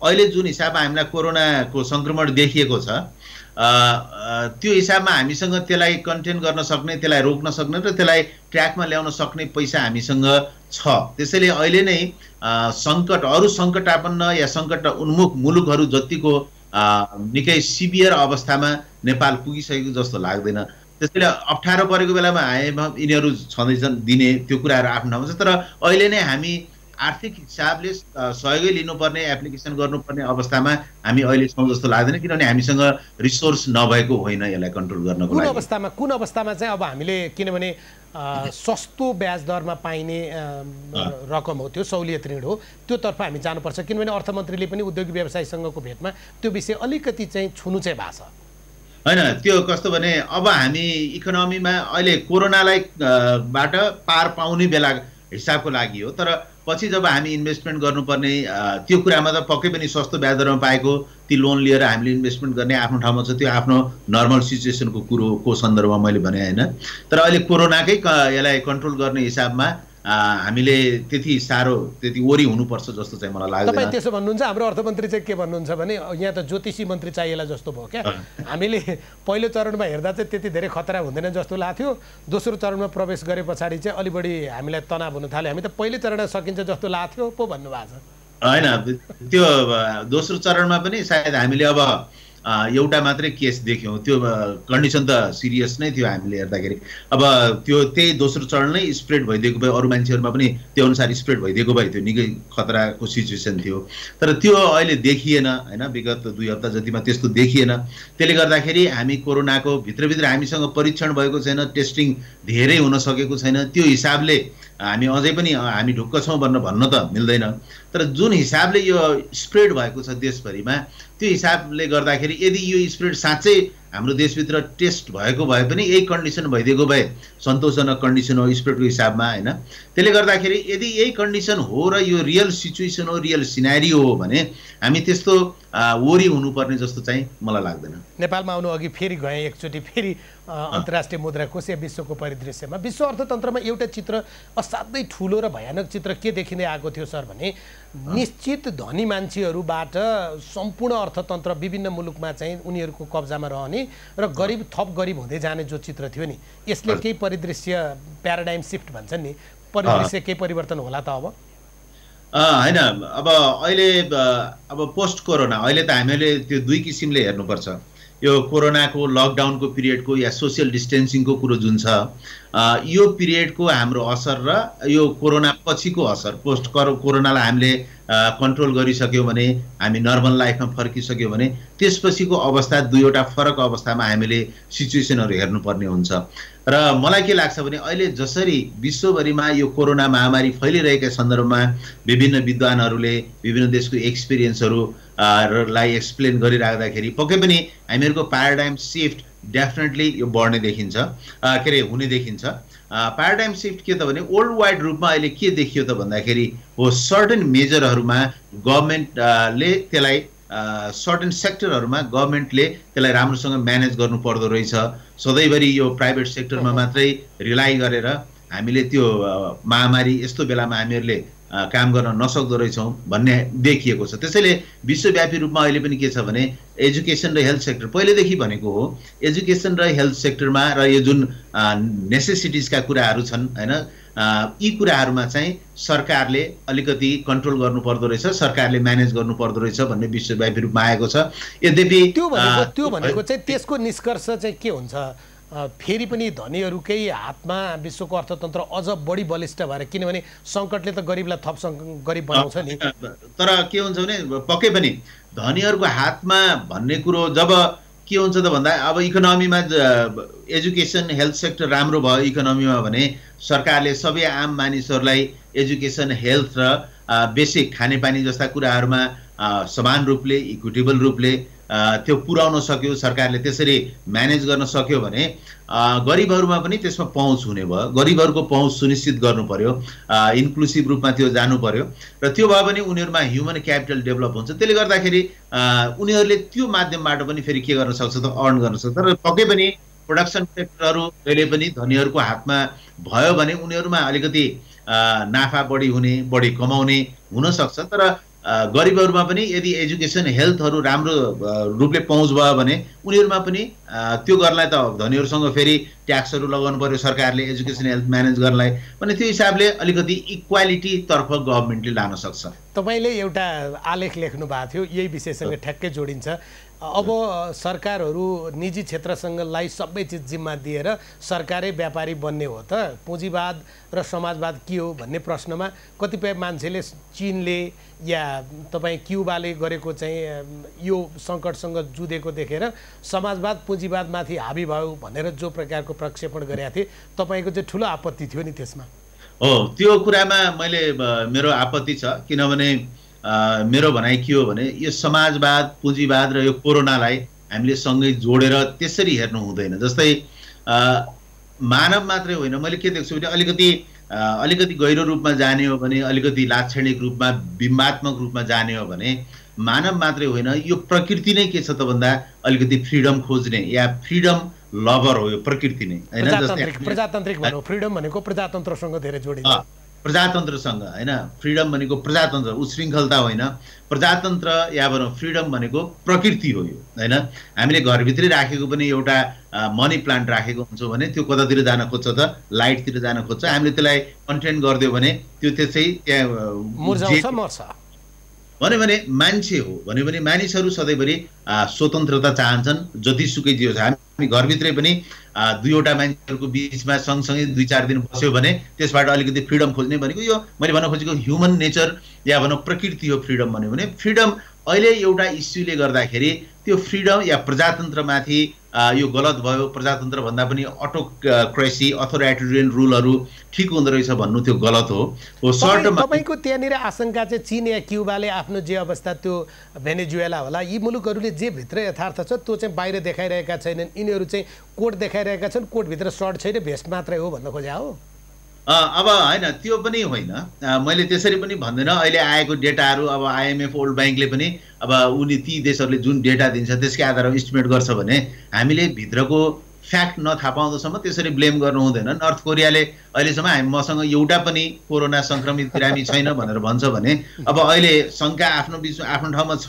Speaker 2: अहिले जुन हिसाबमा हामीलाई कोरोनाको सङ्क्रमण देखिएको छ त्यो हिसाबमा हामीसँग त्यसलाई कन्टेन गर्न सक्ने, त्यसलाई रोक्न सक्ने र त्यसलाई ट्र्याकमा ल्याउन सक्ने पैसा हामीसँग छ। त्यसैले अहिले नै अरू सङ्कटापन्न या सङ्कट उन्मुख मुलुकहरू जतिको निकै सिभियर अवस्थामा नेपाल पुगिसकेको जस्तो लाग्दैन। त्यसैले अप्ठ्यारो परेको बेलामा यिनीहरू छँदैछन् दिने त्यो कुराहरू आफ्नो ठाउँमा छ। तर अहिले नै हामी आर्थिक हिसाबले सहयोगै लिनुपर्ने, एप्लिकेसन गर्नुपर्ने अवस्थामा हामी अहिले छौँ जस्तो लाग्दैन, किनभने हामीसँग रिसोर्स नभएको होइन यसलाई कन्ट्रोल गर्नको लागि।
Speaker 1: कुन अवस्थामा चाहिँ अब हामीले, किनभने सस्तो ब्याज दरमा पाइने रकम हो, त्यो सहुलियत ऋण हो, त्योतर्फ हामी जानुपर्छ। किनभने अर्थमन्त्रीले पनि उद्योगी व्यवसायीसँगको भेटमा त्यो विषय अलिकति चाहिँ छुनु चाहिँ भएको छ।
Speaker 2: होइन, त्यो कस्तो भने अब हामी इकोनोमीमा अहिले कोरोनालाई बाट पार पाउने बेला हिसाबको लागि हो। तर पछि जब हामी इन्भेस्टमेन्ट गर्नुपर्ने त्यो कुरामा त पक्कै पनि सस्तो ब्याज दरमा पाएको ती लोन लिएर हामीले इन्भेस्टमेन्ट गर्ने आफ्नो ठाउँमा छ, त्यो आफ्नो नर्मल सिचुएसनको कुरोको सन्दर्भमा मैले भने होइन। तर अहिले कोरोनाकै यसलाई कन्ट्रोल गर्ने हिसाबमा हामीले त्यति वरी हुनुपर्छ जस्तो चाहिँ मलाई लाग्दैन।
Speaker 1: तपाईँ त्यसो भन्नुहुन्छ। हाम्रो अर्थमन्त्री चाहिँ के भन्नुहुन्छ भने यहाँ त ज्योतिषी मन्त्री चाहिएला जस्तो भयो क्या। हामीले पहिलो चरणमा हेर्दा चाहिँ त्यति धेरै खतरा हुँदैन जस्तो लाग्थ्यो, दोस्रो चरणमा प्रवेश गरे पछाडि चाहिँ अलि बढी हामीलाई तनाव हुन थाल्यो, हामी त पहिलो चरणमा सकिन्छ जस्तो लाग्थ्यो पो भन्नुभएको छ।
Speaker 2: होइन, त्यो दोस्रो चरणमा पनि सायद हामीले अब एउटा मात्रै केस देख्यौँ, त्यो कन्डिसन त सिरियस नै थियो हामीले हेर्दाखेरि। अब त्यही दोस्रो चरण नै स्प्रेड भइदिएको भए अरू मान्छेहरूमा पनि त्यो अनुसार स्प्रेड भइदिएको भए त्यो निकै खतराको सिचुएसन थियो। तर त्यो अहिले देखिएन होइन, विगत 2 हप्ता जतिमा त्यस्तो देखिएन। त्यसले गर्दाखेरि हामी कोरोनाको भित्रभित्र हामीसँग परीक्षण भएको छैन, टेस्टिङ धेरै हुन सकेको छैन। त्यो हिसाबले हामी अझै पनि हामी ढुक्क छौँ भन्न त मिल्दैन। तर जुन हिसाबले यो स्प्रेड भएको छ देशभरिमा, त्यो हिसाबले गर्दाखेरि यदि यो स्प्रेड साँच्चै हाम्रो देशभित्र टेस्ट भएको भए पनि यही कन्डिसन भइदिएको भए सन्तोषजनक कन्डिसन हो स्प्रेडको हिसाबमा होइन। त्यसले गर्दाखेरि यदि यही कन्डिसन हो र यो रियल सिचुएसन हो, रियल सिनारियो हो भने हामी त्यस्तो वरी हुनुपर्ने जस्तो चाहिँ मलाई लाग्दैन।
Speaker 1: नेपालमा आउनु अघि फेरि गएँ एकचोटि फेरि अन्तर्राष्ट्रिय मुद्रा कोष या विश्वको परिदृश्यमा विश्व अर्थतन्त्रमा एउटा चित्र असाध्यै ठुलो र भयानक चित्र के देखिँदै आएको थियो सर भने निश्चित धनी मान्छेहरूबाट सम्पूर्ण अर्थतन्त्र विभिन्न मुलुकमा चाहिँ उनीहरूको कब्जामा रहने र थप गरिब हुँदै जाने जो चित्र थियो नि, यसले केही परिदृश्य प्याराडाइम सिफ्ट भन्छन् नि, परिदृश्य केही परिवर्तन होला त अब?
Speaker 2: होइन, अब अहिले अब पोस्ट कोरोना अहिले त हामीले त्यो 2 किसिमले हेर्नुपर्छ। यो कोरोनाको लकडाउनको पिरियडको या सोसियल डिस्टेन्सिङको कुरो जुन छ यो पिरियडको हाम्रो असर र यो कोरोना पछिको असर, पोस्ट कोरोनालाई हामीले कन्ट्रोल गरिसक्यौँ भने, हामी नर्मल लाइफमा फर्किसक्यौँ भने त्यसपछिको अवस्था दुईवटा फरक अवस्थामा हामीले सिचुएसनहरू हेर्नुपर्ने हुन्छ। र मलाई के लाग्छ भने अहिले जसरी विश्वभरिमा यो कोरोना महामारी फैलिरहेका सन्दर्भमा विभिन्न विद्वानहरूले विभिन्न देशको एक्सपिरियन्सहरूलाई एक्सप्लेन गरिराख्दाखेरि पक्कै पनि हामीहरूको प्याराडाइम सिफ्ट डेफिनेटली यो बढ्ने देखिन्छ, के अरे हुने देखिन्छ। प्याराडाइम सिफ्ट के त भने वर्ल्ड वाइड रूपमा अहिले के देखियो त भन्दाखेरि हो सर्टेन मेजरहरूमा गभर्मेन्टले त्यसलाई सर्टेन सेक्टरहरूमा गभर्मेन्टले त्यसलाई राम्रोसँग म्यानेज गर्नु पर्दो रहेछ। सधैँभरि यो प्राइभेट सेक्टरमा मात्रै रिलाइ गरेर हामीले त्यो महामारी यस्तो बेलामा हामीहरूले काम गर्न नसक्दो रहेछौँ भन्ने देखिएको छ। त्यसैले विश्वव्यापी रूपमा अहिले पनि के छ भने एजुकेसन र हेल्थ सेक्टर पहिलेदेखि भनेको हो, एजुकेसन र हेल्थ सेक्टरमा र यो जुन नेसेसिटिजका कुराहरू छन् हैन, यी कुराहरूमा चाहिँ सरकारले अलिकति कन्ट्रोल गर्नुपर्दो रहेछ, सरकारले म्यानेज गर्नुपर्दो रहेछ भन्ने विश्वव्यापी रूपमा आएको छ। यद्यपि
Speaker 1: त्यो भनेको चाहिँ त्यसको निष्कर्ष चाहिँ के हुन्छ? फेरि पनि धनीहरूकै हातमा विश्वको अर्थतन्त्र अझ बढी बलिष्ठ भएर, किनभने सङ्कटले त गरिबलाई थप गरिब बनाउँछ नि।
Speaker 2: तर के हुन्छ भने पक्कै पनि धनीहरूको हातमा भन्ने कुरो जब के हुन्छ त भन्दा अब इकोनोमीमा एजुकेसन हेल्थ सेक्टर राम्रो भयो इकोनोमीमा भने सरकारले सबै आम मानिसहरूलाई एजुकेसन हेल्थ र बेसिक खानेपानी जस्ता कुराहरूमा समान रूपले इक्विटेबल रूपले त्यो पुर्याउन सक्यो, सरकारले त्यसरी म्यानेज गर्न सक्यो भने गरिबहरूमा पनि त्यसमा पहुँच हुने भयो। गरिबहरूको पहुँच सुनिश्चित गर्नु पर्यो, इन्क्लुसिभ रूपमा त्यो जानु पर्यो र त्यो भयो भने उनीहरूमा ह्युमन क्यापिटल डेभलप हुन्छ। त्यसले गर्दाखेरि उनीहरूले त्यो माध्यमबाट पनि फेरि के गर्न सक्छ त अर्न गर्न सक्छ। तर पक्कै पनि प्रोडक्सन सेक्टरहरू जहिले पनि धनीहरूको हातमा भयो भने उनीहरूमा अलिकति नाफा बढी हुने, बढी कमाउने हुनसक्छ। तर गरिबहरूमा पनि यदि एजुकेसन हेल्थहरू राम्रो रूपले पहुँच भयो भने उनीहरूमा पनि त्यो गर्नलाई त धनीहरूसँग फेरि ट्याक्सहरू लगाउनु पर्यो सरकारले एजुकेसन हेल्थ म्यानेज गर्नलाई भने त्यो हिसाबले अलिकति इक्वालिटीतर्फ गभर्मेन्टले लान सक्छ।
Speaker 1: तपाईँले एउटा आलेख लेख्नु भएको थियो, यही विषयसँग ठ्याक्कै जोडिन्छ। अब सरकारहरू निजी क्षेत्रसँगलाई सबै चिज जिम्मा दिएर सरकारै व्यापारी बन्ने हो त? पुँजीवाद र समाजवाद के हो भन्ने प्रश्नमा कतिपय मान्छेले चीनले या तपाईँ क्युबाले गरेको चाहिँ यो सङ्कटसँग जुधेको देखेर समाजवाद पुँजीवादमाथि हाबी भयो भनेर जो प्रकारको प्रक्षेपण गरेका थिए, तपाईँको चाहिँ ठुलो आपत्ति थियो नि त्यसमा?
Speaker 2: हो, त्यो कुरामा मैले मेरो आपत्ति छ। किनभने मेरो भनाइ के हो भने यो समाजवाद पुँजीवाद र यो कोरोनालाई हामीले सँगै जोडेर त्यसरी हेर्नु हुँदैन। जस्तै मानव मात्रै होइन, मैले के देख्छु भने अलिकति गहिरो रूपमा जाने हो भने, अलिकति लाक्षणिक रूपमा बिम्बात्मक रूपमा जाने हो भने मानव मात्रै होइन, यो प्रकृति नै के छ त भन्दा अलिकति फ्रिडम खोज्ने या फ्रिडम लभर हो यो प्रकृति नै हैन।
Speaker 1: प्रजातान्त्रिक भनौँ, फ्रिडम भनेको प्रजातन्त्रसँग धेरै जोडिन्छ।
Speaker 2: प्रजातन्त्रसँग हैन, फ्रिडम भनेको प्रजातन्त्र, उच्छृङ्खलता होइन। प्रजातन्त्र या भनौँ फ्रिडम भनेको प्रकृति हो यो हैन। हामीले घरभित्रै राखेको पनि एउटा मनी प्लान्ट राखेको हुन्छौँ भने त्यो कतातिर जान खोज्छ त? लाइटतिर जान खोज्छ। हामीले त्यसलाई कन्टेन गरिदियो भने त्यो त्यसै त्यहाँ
Speaker 1: मर्छ।
Speaker 2: भने मान्छे हो भने मानिसहरू सधैँभरि स्वतन्त्रता चाहन्छन् जतिसुकै जे होस्। हामी घरभित्रै पनि दुईवटा मान्छेहरूको बिचमा सँगसँगै 2-4 दिन बस्यो भने त्यसबाट अलिकति फ्रिडम खोज्ने भनेको यो मैले भन्न खोजेको ह्युमन नेचर या भनौँ प्रकृति हो फ्रिडम भन्यो भने। फ्रिडम अहिले एउटा इस्युले गर्दाखेरि त्यो फ्रिडम या प्रजातन्त्रमाथि यो गलत भयो, प्रजातन्त्र भन्दा पनि अटोक्रेसी अथोरिटेरियन रुलहरू ठिक हुँदो रहेछ भन्नु त्यो गलत हो।
Speaker 1: तपाईँको त्यहाँनिर आशंका चाहिँ चीन या क्युबाले आफ्नो जे अवस्था त्यो भेनेजुएला होला, यी मुलुकहरूले जे भित्र यथार्थ छ त्यो चाहिँ बाहिर देखाइरहेका छैनन्, यिनीहरू चाहिँ कोड देखाइरहेका छन्, कोडभित्र सर्ट छैन, भेस्ट मात्रै हो भन्न खोजे हो?
Speaker 2: अब होइन, त्यो पनि होइन, मैले त्यसरी पनि भन्दैन। अहिले आएको डेटाहरू अब IMF वर्ल्ड ब्याङ्कले पनि अब उनी ती देशहरूले जुन डेटा दिन्छ त्यसकै आधारमा इस्टिमेट गर्छ भने हामीले भित्रको फ्याक्ट नथाहा पाउँदासम्म त्यसरी ब्लेम गर्नु हुँदैन। नर्थ कोरियाले अहिलेसम्म मसँग एउटा पनि कोरोना सङ्क्रमित बिरामी छैन भनेर भन्छ भने अब अहिले शङ्का आफ्नो बिचमा आफ्नो ठाउँमा छ,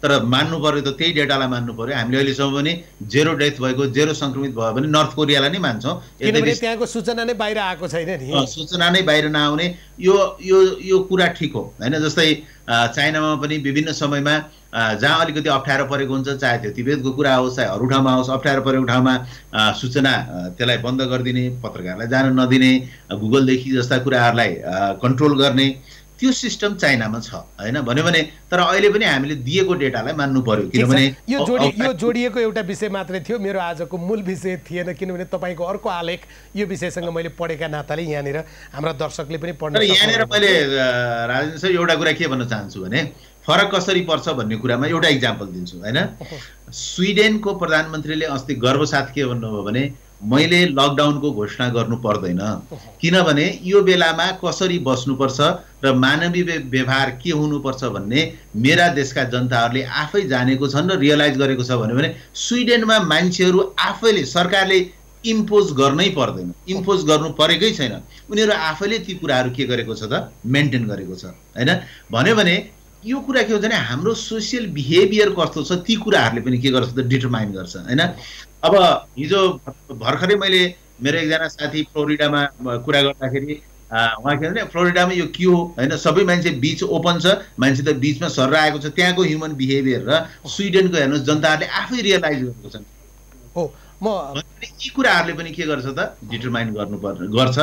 Speaker 2: तर मान्नु पर्यो त त्यही डेटालाई मान्नु पर्यो। हामीले अहिलेसम्म पनि 0 डेथ भएको 0 सङ्क्रमित भयो भने नर्थ कोरियालाई नै मान्छौँ।
Speaker 1: यद्यपि त्यहाँको सूचना नै बाहिर आएको छैन नि,
Speaker 2: सूचना नै बाहिर नआउने यो कुरा ठिक हो हैन। जस्तै चाइनामा पनि विभिन्न समयमा जहाँ अलिकति अप्ठ्यारो परेको हुन्छ, चाहे त्यो तिब्बतको कुरा होस् चाहे अरू ठाउँमा होस्, अप्ठ्यारो परेको ठाउँमा सूचना त्यसलाई बन्द गरिदिने, पत्रकारलाई जान नदिने, गुगलदेखि जस्ता कुराहरूलाई कन्ट्रोल गर्ने त्यो सिस्टम चाइनामा छ हैन भन्यो भने। तर अहिले पनि हामीले दिएको डेटालाई मान्नु पर्यो, किनभने
Speaker 1: यो जोडिएको एउटा विषय मात्रै थियो, मेरो आजको मूल विषय थिएन, किनभने तपाईँको अर्को आलेख यो विषयसँग मैले पढेका नाताले यहाँनिर हाम्रा दर्शकले पनि पढ्न सक्छ।
Speaker 2: यहाँनिर मैले राजेन्द्र सर एउटा कुरा के भन्न चाहन्छु भने फरक कसरी पर्छ भन्ने कुरामा एउटा इक्जाम्पल दिन्छु हैन। स्विडेनको प्रधानमन्त्रीले अस्ति गर्वसाथ के भन्नुभयो भने मैले लकडाउनको घोषणा गर्नु पर्दैन, किनभने यो बेलामा कसरी बस्नुपर्छ र मानवीय व्यवहार के हुनुपर्छ भन्ने मेरा देशका जनताहरूले आफै जानेको छन् र रियलाइज गरेको छ भने स्विडेनमा मान्छेहरू आफैले, सरकारले इम्पोज गर्नै पर्दैन, इम्पोज गर्नु परेकै छैन, उनीहरू आफैले ती कुराहरू के गरेको छ त मेन्टेन गरेको छ हैन भन्यो भने यो कुरा के हुन्छ भने हाम्रो सोसियल बिहेभियर कस्तो छ ती कुराहरूले पनि के गर्छ त डिटरमाइन गर्छ हैन। अब हिजो भर्खरै मैले मेरो एकजना साथी फ्लोरिडामा कुरा गर्दाखेरि उहाँ के भने फ्लोरिडामा यो के हो हैन, सबै मान्छे बीच ओपन छ, मान्छे त बीचमा सरेर आएको छ, त्यहाँको ह्युमन बिहेभियर र स्विडेनको हेर्नुहोस् जनताहरूले आफै रियलाइज गरेको छन्।
Speaker 1: हो
Speaker 2: यी कुराहरूले पनि के गर्छ त डिटरमाइन गर्छ।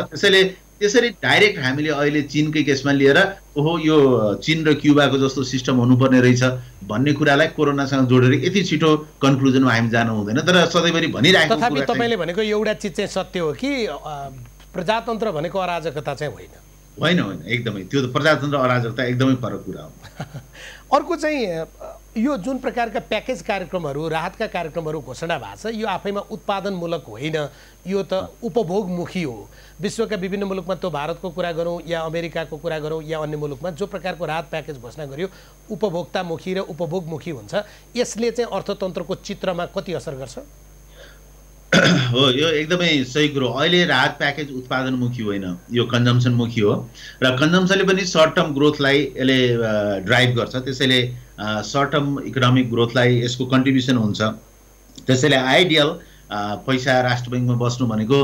Speaker 2: त्यसरी डाइरेक्ट हामीले अहिले चीनकै केसमा लिएर ओहो यो चीन र क्युबाको जस्तो सिस्टम हुनुपर्ने रहेछ भन्ने कुरालाई कोरोनासँग जोडेर यति छिटो कन्क्लुजनमा हामी जानु हुँदैन। तर सधैँभरि भनिरहेको कुरा
Speaker 1: तथापि तपाईँले भनेको एउटा चिज चाहिँ सत्य हो कि प्रजातन्त्र भनेको अराजकता चाहिँ होइन?
Speaker 2: होइन होइन, एकदमै त्यो त प्रजातन्त्र अराजकता एकदमै फरक कुरा हो।
Speaker 1: अर्को चाहिँ यो जुन प्रकारका प्याकेज कार्यक्रमहरू, राहतका कार्यक्रमहरू घोषणा भएको छ, यो आफैमा उत्पादनमूलक होइन, यो त उपभोगमुखी हो। विश्वका विभिन्न मुलुकमा त्यो भारतको कुरा गरौँ या अमेरिकाको कुरा गरौँ या अन्य मुलुकमा जो प्रकारको राहत प्याकेज घोषणा गरियो उपभोक्तामुखी र उपभोगमुखी हुन्छ। यसले चाहिँ अर्थतन्त्रको चित्रमा कति असर गर्छ?
Speaker 2: हो, यो एकदमै सही कुरो। अहिले राहत प्याकेज उत्पादनमुखी होइन, यो कन्जम्सनमुखी हो र कन्जम्सनले पनि सर्ट टर्म ग्रोथलाई यसले ड्राइभ गर्छ, त्यसैले सर्ट टर्म इकोनोमिक ग्रोथलाई यसको कन्ट्रिब्युसन हुन्छ। त्यसैले आइडियल पैसा राष्ट्र बैङ्कमा बस्नु भनेको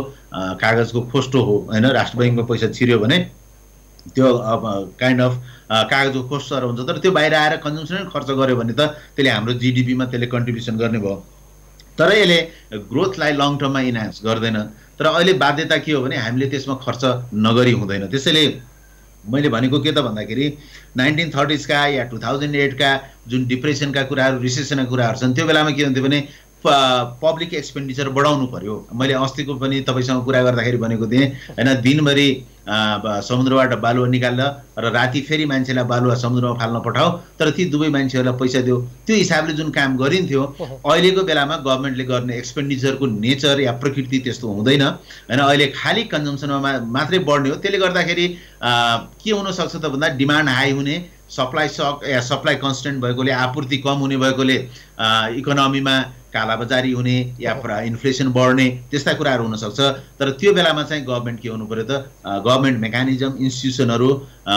Speaker 2: कागजको खोस्टो हो होइन। राष्ट्र बैङ्कमा पैसा छिर्यो भने त्यो काइन्ड अफ कागजको खोस्टो हुन्छ, तर त्यो बाहिर आएर कन्जम्सनै खर्च गर्यो भने त त्यसले हाम्रो जिडिपीमा त्यसले कन्ट्रिब्युसन गर्ने भयो, तर यसले ग्रोथलाई लङ टर्ममा इन्हान्स गर्दैन। तर अहिले बाध्यता के हो भने हामीले त्यसमा खर्च नगरी हुँदैन। त्यसैले मैले भनेको के त भन्दाखेरि 1930s का या 2008 का जुन डिप्रेसनका कुराहरू, रिसेसनका कुराहरू छन्, त्यो बेलामा के हुन्थ्यो भने पब्लिक एक्सपेन्डिचर बढाउनु पर्यो। मैले अस्तिको पनि तपाईँसँग कुरा गर्दाखेरि भनेको थिएँ होइन, दिनभरि समुद्रबाट बालुवा निकाल्न र राति फेरि मान्छेलाई बालुवा समुद्रमा फाल्न पठाऊ, तर ती दुवै मान्छेहरूलाई पैसा दियो। त्यो हिसाबले जुन काम गरिन्थ्यो अहिलेको बेलामा गभर्मेन्टले गर्ने एक्सपेन्डिचरको नेचर या प्रकृति त्यस्तो हुँदैन होइन। अहिले खालि कन्जम्सनमा मात्रै बढ्ने हो। त्यसले गर्दाखेरि के हुनसक्छ त भन्दा डिमान्ड हाई हुने, सप्लाई सक या सप्लाई कन्स्टेन्ट भएकोले, आपूर्ति कम हुने भएकोले इकोनोमीमा कालाबजारी हुने या इन्फ्लेसन बढ्ने त्यस्ता कुराहरू हुनसक्छ। तर त्यो बेलामा चाहिँ गभर्मेन्ट के हुनु पर्यो त, गभर्मेन्ट मेकानिजम, इन्स्टिट्युसनहरू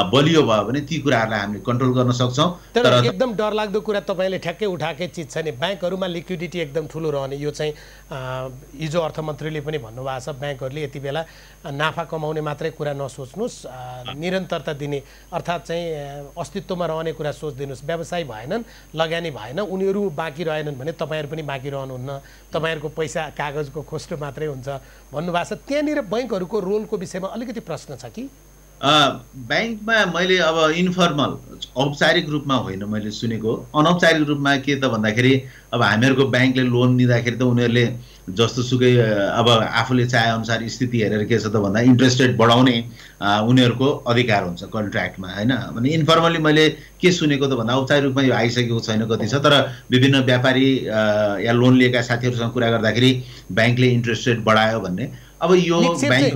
Speaker 2: बलियो भयो भने ती कुराहरूलाई हामीले कन्ट्रोल गर्न सक्छौँ।
Speaker 1: तर एकदम डरलाग्दो कुरा तपाईँले ठ्याक्कै उठाएकै चिज छ नि, ब्याङ्कहरूमा लिक्विडिटी एकदम ठुलो रहने। यो चाहिँ हिजो अर्थमन्त्रीले पनि भन्नुभएको छ, ब्याङ्कहरूले यति बेला नाफा कमाउने मात्रै कुरा नसोच्नुहोस्, निरन्तरता दिने अर्थात् चाहिँ अस्तित्वमा रहने कुरा सोचिदिनुहोस्। व्यवसाय भएनन्, लगानी भएन, उनीहरू बाँकी रहेनन् भने तपाईँहरू पनि बाँकी रहनुहुन्न, तपाईँहरूको पैसा कागजको खोस्टो मात्रै हुन्छ भन्नुभएको छ। त्यहाँनिर बैङ्कहरूको रोलको विषयमा अलिकति प्रश्न छ कि?
Speaker 2: ब्याङ्कमा मैले अब इन्फर्मल औपचारिक रूपमा होइन मैले सुनेको, अनौपचारिक रूपमा के त भन्दाखेरि अब हामीहरूको ब्याङ्कले लोन दिँदाखेरि त उनीहरूले जस्तो सुकै अब आफूले चाहे अनुसार स्थिति हेरेर के छ त भन्दा इन्ट्रेस्ट रेट बढाउने उनीहरूको अधिकार हुन्छ कन्ट्र्याक्टमा होइन। भने इन्फर्मली मैले के सुनेको त भन्दा औपचारिक रूपमा यो आइसकेको छैन कति छ, तर विभिन्न व्यापारी या लोन लिएका साथीहरूसँग कुरा गर्दाखेरि ब्याङ्कले इन्ट्रेस्ट रेट बढायो भन्ने। अब यो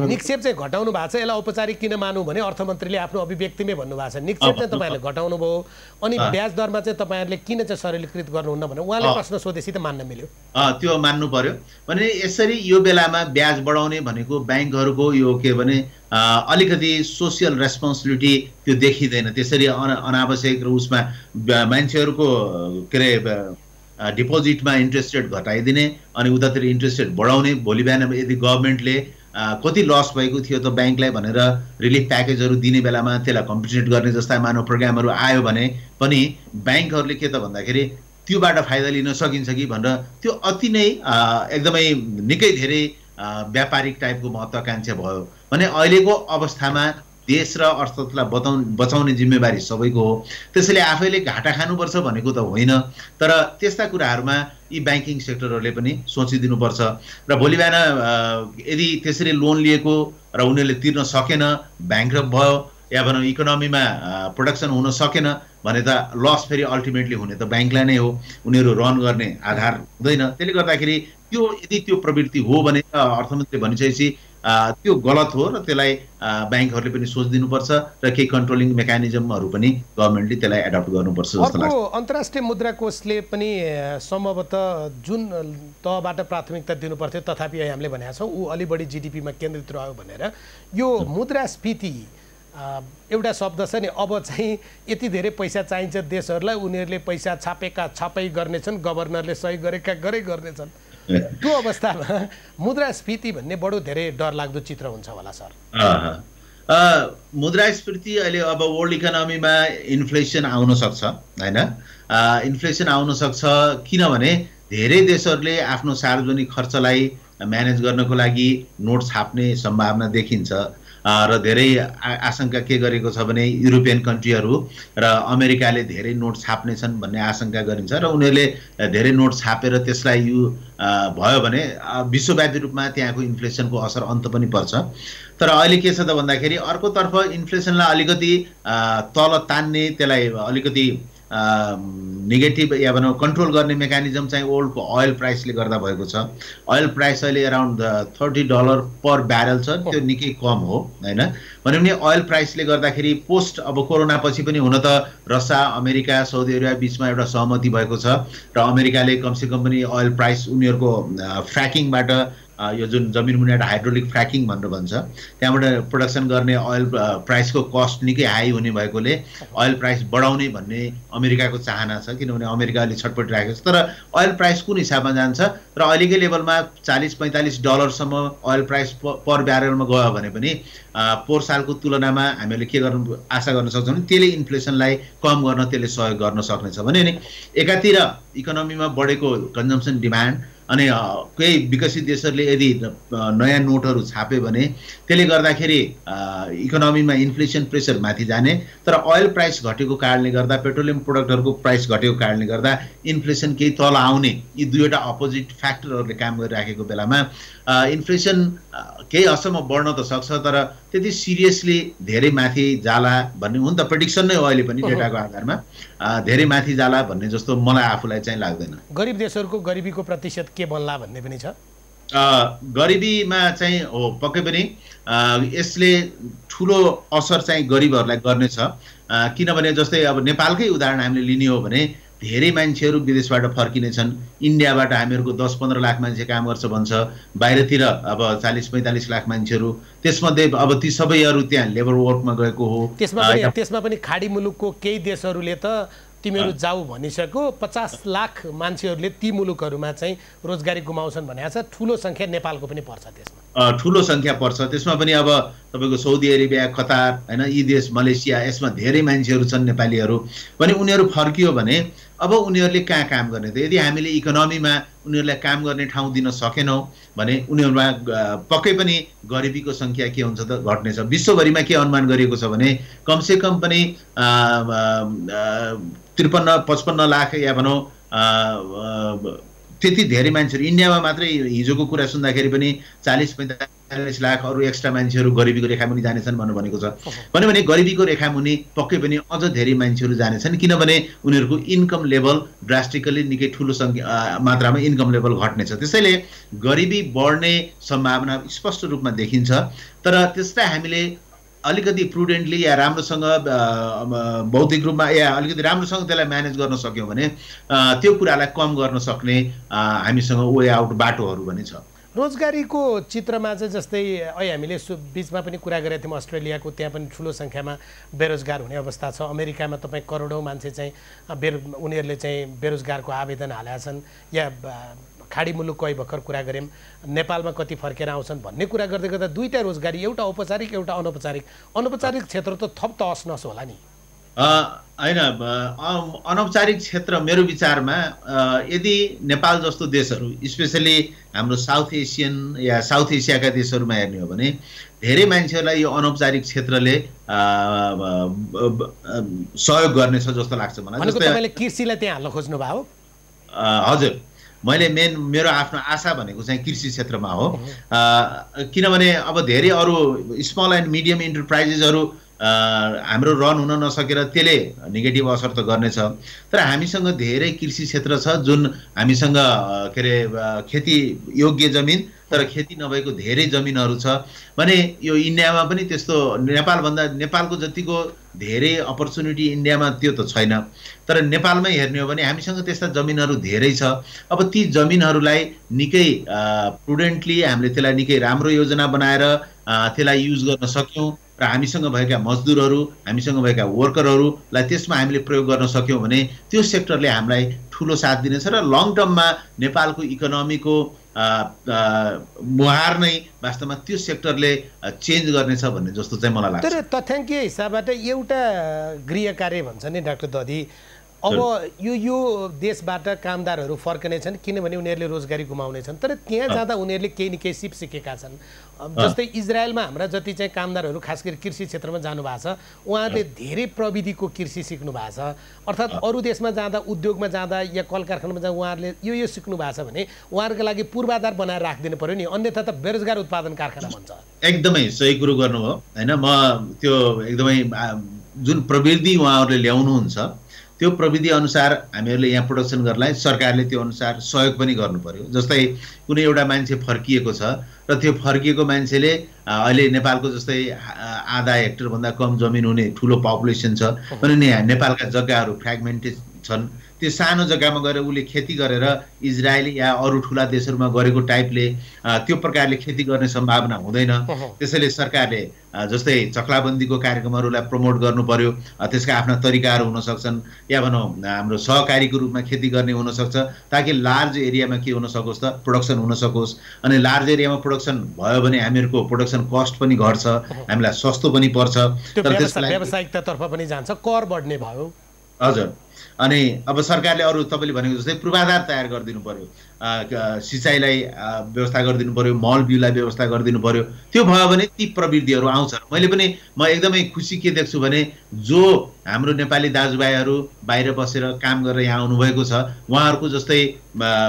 Speaker 1: निक्षेप चाहिँ घटाउनु भएको छ, यसलाई औपचारिक किन मानौँ भने अर्थमन्त्रीले आफ्नो अभिव्यक्तिमै भन्नुभएको छ निक्षेप चाहिँ तपाईँहरूले घटाउनु भयो, अनि ब्याज दरमा चाहिँ तपाईँहरूले किन चाहिँ सरलीकृत गर्नुहुन्न भने उहाँले प्रश्न सोधेपछि त मान्न मिल्यो।
Speaker 2: त्यो मान्नु पर्यो भने यसरी यो बेलामा ब्याज बढाउने भनेको ब्याङ्कहरूको यो के भने अलिकति सोसियल रेस्पोन्सिबिलिटी त्यो देखिँदैन। त्यसरी अनावश्यक र उसमा मान्छेहरूको के अरे डिपोजिटमा इन्ट्रेस्ट रेट घटाइदिने अनि उतातिर इन्ट्रेस्ट रेट बढाउने। भोलि बिहान यदि गभर्मेन्टले कति लस भएको थियो त ब्याङ्कलाई भनेर रिलिफ प्याकेजहरू दिने बेलामा त्यसलाई कम्पन्सेट गर्ने जस्ता मानव प्रोग्रामहरू आयो भने पनि ब्याङ्कहरूले के त भन्दाखेरि त्योबाट फाइदा लिन सकिन्छ कि भनेर त्यो अति नै एकदमै निकै धेरै व्यापारिक टाइपको महत्त्वाकांक्षा भयो भने अहिलेको अवस्थामा देश र अर्थतन्त्रलाई बचाउने जिम्मेवारी सबैको हो। त्यसैले आफैले घाटा खानुपर्छ भनेको त होइन, तर त्यस्ता कुराहरूमा यी ब्याङ्किङ सेक्टरहरूले पनि सोचिदिनुपर्छ। र भोलि बिहान यदि त्यसरी लोन लिएको र उनीहरूले तिर्न सकेन, ब्याङ्क्रप्ट भयो या भनौँ इकोनोमीमा प्रोडक्सन हुन सकेन भने त लस फेरि अल्टिमेटली हुने त ब्याङ्कलाई नै हो, उनीहरू रन गर्ने आधार हुँदैन। त्यसले गर्दाखेरि यदि त्यो प्रवृत्ति हो भने अर्थमन्त्रीले भनिसकेपछि त्यो गलत हो र त्यसलाई ब्याङ्कहरूले पनि सोचिदिनुपर्छ र केही कन्ट्रोलिङ मेकानिजमहरू पनि गभर्मेन्टले त्यसलाई एडप्ट गर्नुपर्छ जस्तो लाग्छ।
Speaker 1: अन्तर्राष्ट्रिय मुद्रा कोषले पनि सम्भवतः जुन तहबाट प्राथमिकता दिनुपर्थ्यो तथापि हामीले भनेका छौँ ऊ अलि बढी जिडिपीमा केन्द्रित रह्यो भनेर। यो मुद्रास्फीति एउटा शब्द छ नि, अब चाहिँ यति धेरै पैसा चाहिन्छ देशहरूलाई, उनीहरूले पैसा छापै गर्नेछन्, गभर्नरले सही गरेका गर्नेछन्। त्यो अवस्थामा मुद्रास्फीति भन्ने बडो धेरै डरलाग्दो चित्र हुन्छ होला सर।
Speaker 2: मुद्रास्फीति अहिले अब वर्ल्ड इकोनोमीमा इन्फ्लेसन आउन सक्छ हैन, इन्फ्लेसन आउन सक्छ किनभने धेरै देशहरूले आफ्नो सार्वजनिक खर्चलाई म्यानेज गर्नको लागि नोट छाप्ने सम्भावना देखिन्छ र धेरै आशंका के गरेको छ भने युरोपियन कन्ट्रीहरू र अमेरिकाले धेरै नोट छाप्ने छन् भन्ने आशंका गरिन्छ र उनीहरूले धेरै नोट छापेर त्यसलाई भयो भने विश्वव्यापी रूपमा त्यहाँको इन्फ्लेसनको असर अन्त पनि पर्छ। तर अहिले के छ त भन्दाखेरि अर्कोतर्फ इन्फ्लेसनलाई अलिकति तल तान्ने, त्यसलाई अलिकति नेगेटिभ या भनौँ कन्ट्रोल गर्ने मेकानिजम चाहिँ ओल्डको ओइल प्राइसले गर्दा भएको छ। ओइल प्राइस अहिले अराउन्ड $30 पर ब्यारल छ, त्यो निकै कम हो हैन। भने ओइल प्राइसले गर्दाखेरि पोस्ट अब कोरोना पछि पनि हुन त रसिया, अमेरिका, साउदी अरेबिया बिचमा एउटा सहमति भएको छ र अमेरिकाले कमसेकम पनि ओइल प्राइस उनीहरूको फ्र्याकिङबाट यो जुन जमिन मुनिबाट हाइड्रोलिक फ्र्याकिङ भनेर भन्छ त्यहाँबाट प्रोडक्सन गर्ने ओइल प्राइसको कस्ट निकै हाई हुने भएकोले ओइल प्राइस बढाउने भन्ने अमेरिकाको चाहना छ, किनभने अमेरिकाले छटपट राखेको छ। तर ओइल प्राइस कुन हिसाबमा जान्छ र अहिलेकै लेभलमा $40-45 सम्म ओइल प्राइस पर ब्यारलमा गयो भने पनि पोहोर सालको तुलनामा हामीले के गर्नु आशा गर्न सक्छौँ भने त्यसले इन्फ्लेसनलाई कम गर्न त्यसले सहयोग गर्न सक्नेछ। भने नि एकातिर इकोनोमीमा बढेको कन्जम्सन डिमान्ड अनि केही विकसित देशहरूले यदि नयाँ नोटहरू छापे भने त्यसले गर्दाखेरि इकोनोमीमा इन्फ्लेसन प्रेसर माथि जाने, तर ओइल प्राइस घटेको कारणले गर्दा, पेट्रोलियम प्रोडक्टहरूको प्राइस घटेको कारणले गर्दा इन्फ्लेसन केही तल आउने, यी दुईवटा अपोजिट फ्याक्टरहरूले काम गरिराखेको बेलामा इन्फ्लेसन केही हदसम्म बढ्न त सक्छ तर त्यति सिरियसली धेरै माथि जाला भन्ने हुन त प्रेडिक्सन नै हो अहिले पनि डेटाको आधारमा, धेरै माथि जाला भन्ने जस्तो मलाई आफूलाई चाहिँ लाग्दैन।
Speaker 1: गरिब देशहरूको गरिबीको प्रतिशत के बन्ला भन्ने पनि छ।
Speaker 2: गरिबीमा चाहिँ हो पक्कै पनि यसले ठुलो असर चाहिँ गरिबहरूलाई गर्नेछ, किनभने जस्तै अब नेपालकै उदाहरण हामीले लिने हो भने धेरै मान्छेहरू विदेशबाट फर्किनेछन्। इन्डियाबाट हामीहरूको 10-15 लाख मान्छे काम गर्छ भन्छ, बाहिरतिर अब 40-45 लाख मान्छेहरू, त्यसमध्ये अब ती सबैहरू त्यहाँ लेबर वर्कमा गएको हो।
Speaker 1: त्यसमा पनि खाडी मुलुकको केही देशहरूले त तिमीहरू जाऊ भनिसक्यो, 50 लाख मान्छेहरूले ती मुलुकहरूमा चाहिँ रोजगारी गुमाउँछन् भनेको छ। ठुलो सङ्ख्या नेपालको पनि पर्छ त्यसमा,
Speaker 2: ठुलो सङ्ख्या पर्छ त्यसमा पनि। अब तपाईँको साउदी अरेबिया, कतार हैन, यी देश, मलेसिया, यसमा धेरै मान्छेहरू छन् नेपालीहरू। भने उनीहरू फर्कियो भने अब उनीहरूले कहाँ काम गर्ने त? यदि हामीले इकोनोमीमा उनीहरूलाई काम गर्ने ठाउँ दिन सकेनौँ भने उनीहरूमा पक्कै पनि गरिबीको सङ्ख्या के हुन्छ त घट्नेछ। विश्वभरिमा के अनुमान गरिएको छ भने कमसेकम पनि 53-55 लाख या भनौँ त्यति धेरै मान्छेहरू इन्डियामा मात्रै हिजोको कुरा सुन्दाखेरि पनि 40-45 लाख अरू एक्स्ट्रा मान्छेहरू गरिबीको रेखामुनि जानेछन् भनेको छ। भने गरिबीको रेखामुनि पक्कै पनि अझ धेरै मान्छेहरू जानेछन्, किनभने उनीहरूको इन्कम लेभल ड्रास्टिकली निकै ठुलो मात्रामा इन्कम लेभल घट्नेछ। त्यसैले गरिबी बढ्ने सम्भावना स्पष्ट रूपमा देखिन्छ। तर त्यसलाई हामीले अलिकति प्रुडेन्टली या राम्रोसँग बौद्धिक रूपमा या अलिकति राम्रोसँग त्यसलाई म्यानेज गर्न सक्यौँ भने त्यो कुरालाई कम गर्न सक्ने हामीसँग वे आउट बाटोहरू पनि छ।
Speaker 1: रोजगारीको चित्रमा चाहिँ जस्तै अहिले हामीले बिचमा पनि कुरा गरेका थियौँ, अस्ट्रेलियाको त्यहाँ पनि ठुलो सङ्ख्यामा बेरोजगार हुने अवस्था छ। अमेरिकामा तपाईँ करोडौँ मान्छे चाहिँ उनीहरूले चाहिँ बेरोजगारको आवेदन हालेका छन् या खाडी मुलुकको भर्खर कुरा गऱ्यौँ, नेपालमा कति फर्केर आउँछन् भन्ने कुरा गर्दै गर्दा दुईटा रोजगारी, एउटा औपचारिक एउटा अनौपचारिक। अनौपचारिक क्षेत्र त थप तहस नहस होला नि?
Speaker 2: होइन, अनौपचारिक क्षेत्र मेरो विचारमा यदि नेपाल जस्तो देशहरू, स्पेसली हाम्रो साउथ एसियन या साउथ एसियाका देशहरूमा हेर्ने हो भने धेरै मान्छेहरूलाई यो अनौपचारिक क्षेत्रले सहयोग गर्नेछ जस्तो लाग्छ मलाई।
Speaker 1: जस्तै तपाईँले कृषिलाई त्यहाँ हाल्न खोज्नुभयो?
Speaker 2: हजुर, मैले मेरो आफ्नो आशा भनेको चाहिँ कृषि क्षेत्रमा हो, किनभने अब धेरै अरू स्मल एन्ड मिडियम इन्टरप्राइजेसहरू हाम्रो रन हुन नसकेर त्यसले नेगेटिभ असर त गर्नेछ। तर हामीसँग धेरै कृषि क्षेत्र छ जुन हामीसँग के अरे खेती योग्य जमिन तर खेती नभएको धेरै जमिनहरू छ भने यो इन्डियामा पनि त्यस्तो नेपालको जतिको धेरै अपर्च्युनिटी इन्डियामा त्यो त छैन। तर नेपालमै हेर्ने हो भने हामीसँग त्यस्ता जमिनहरू धेरै छ। अब ती जमिनहरूलाई निकै प्रुडेन्टली हामीले त्यसलाई निकै राम्रो योजना बनाएर त्यसलाई युज गर्न सक्यौँ र हामीसँग भएका मजदुरहरू, हामीसँग भएका वर्करहरूलाई त्यसमा हामीले प्रयोग गर्न सक्यौँ भने त्यो सेक्टरले हामीलाई ठुलो साथ दिनेछ र लङ टर्ममा नेपालको इकोनोमीको मुहार नै वास्तवमा त्यो सेक्टरले चेन्ज गर्नेछ भन्ने जस्तो चाहिँ मलाई लाग्छ।
Speaker 1: तर तथ्याङ्कीय हिसाबबाट एउटा गृह कार्य भन्छ नि डाक्टर दधी, अब यो देशबाट कामदारहरू फर्कने छन् किनभने उनीहरूले रोजगारी गुमाउनेछन्, तर त्यहाँ जाँदा उनीहरूले केही न केही सिप सिकेका छन्। जस्तै इजरायलमा हाम्रा जति चाहिँ कामदारहरू खास गरी कृषि क्षेत्रमा जानुभएको छ उहाँहरूले धेरै प्रविधिको कृषि सिक्नु भएको छ। अर्थात् अरू देशमा जाँदा, उद्योगमा जाँदा या कल कारखानामा जाँदा उहाँहरूले यो सिक्नु भएको छ भने उहाँहरूको लागि पूर्वाधार बनाएर राखिदिनु पर्यो नि, अन्यथा त बेरोजगार उत्पादन कारखाना भन्छ।
Speaker 2: एकदमै सही कुरो गर्नुभयो होइन। म त्यो एकदमै जुन प्रविधि उहाँहरूले ल्याउनुहुन्छ त्यो प्रविधि अनुसार हामीहरूले यहाँ प्रोडक्सन गर्नलाई सरकारले त्यो अनुसार सहयोग पनि गर्नु पर्यो। जस्तै कुनै एउटा मान्छे फर्किएको छ र त्यो फर्किएको मान्छेले अहिले नेपालको जस्तै आधा हेक्टरभन्दा कम जमिन हुने ठुलो पपुलेसन छ भने नेपालका जग्गाहरू फ्रेगमेन्टेड छन्। त्यो सानो जग्गामा गएर उसले खेती गरेर इजरायली या अरू ठुला देशहरूमा गरेको टाइपले त्यो प्रकारले खेती गर्ने सम्भावना हुँदैन। त्यसैले सरकारले जस्तै चक्लाबन्दीको कार्यक्रमहरूलाई प्रमोट गर्नु पर्यो। त्यसका आफ्ना तरिकाहरू हुन सक्छन् या भनौँ हाम्रो सहकारीको रूपमा खेती गर्ने हुनसक्छ ताकि लार्ज एरियामा के हुन सकोस् त प्रोडक्सन हुन सकोस्। अनि लार्ज एरियामा प्रोडक्सन भयो भने हामीहरूको प्रोडक्सन कस्ट पनि घट्छ, हामीलाई सस्तो पनि पर्छ।
Speaker 1: तर त्यसलाई व्यावसायिकतातर्फ पनि जान्छ, कर बढ्ने भयो।
Speaker 2: हजुर, अनि अब सरकारले अरू तपाईँले भनेको जस्तै पूर्वाधार तयार गरिदिनु पर्यो, सिँचाइलाई व्यवस्था गरिदिनु पर्यो, मल बिउलाई व्यवस्था गरिदिनु पर्यो। त्यो भयो भने ती प्रविधिहरू आउँछ। म एकदमै खुसी के देख्छु भने जो हाम्रो नेपाली दाजुभाइहरू बाहिर बसेर काम गरेर यहाँ आउनुभएको छ उहाँहरूको जस्तै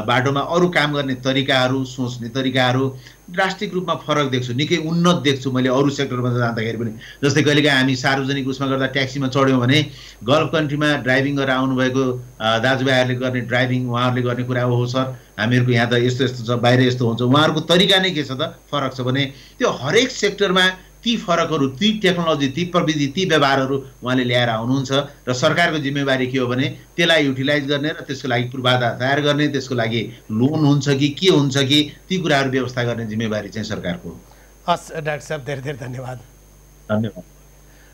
Speaker 2: बाटोमा अरू काम गर्ने तरिकाहरू, सोच्ने तरिकाहरू ड्रास्टिक रूपमा फरक देख्छु, निकै उन्नत देख्छु मैले अरू सेक्टरमा जाँदाखेरि पनि। जस्तै कहिलेकाहीँ हामी सार्वजनिक उसमा गर्दा ट्याक्सीमा चढ्यौँ भने गल्फ कन्ट्रीमा ड्राइभिङ गरेर आउनुभएको दाजुभाइहरूले गर्ने ड्राइभिङ उहाँहरूले गर्ने कुरा हो सर हामीहरूको यहाँ त यस्तो यस्तो छ, बाहिर यस्तो हुन्छ, उहाँहरूको तरिका नै के छ त फरक छ भने त्यो हरेक सेक्टरमा ती फरकहरू, ती टेक्नोलोजी, ती प्रविधि, ती व्यवहारहरू उहाँले ल्याएर आउनुहुन्छ र सरकारको जिम्मेवारी के हो भने त्यसलाई युटिलाइज गर्ने र त्यसको लागि पूर्वाधार तयार गर्ने, त्यसको लागि लोन हुन्छ कि के हुन्छ कि ती कुराहरू व्यवस्था गर्ने जिम्मेवारी चाहिँ सरकारको हो।
Speaker 1: हस् डाक्टर साहब, धेरै धेरै धन्यवाद।
Speaker 2: धन्यवाद।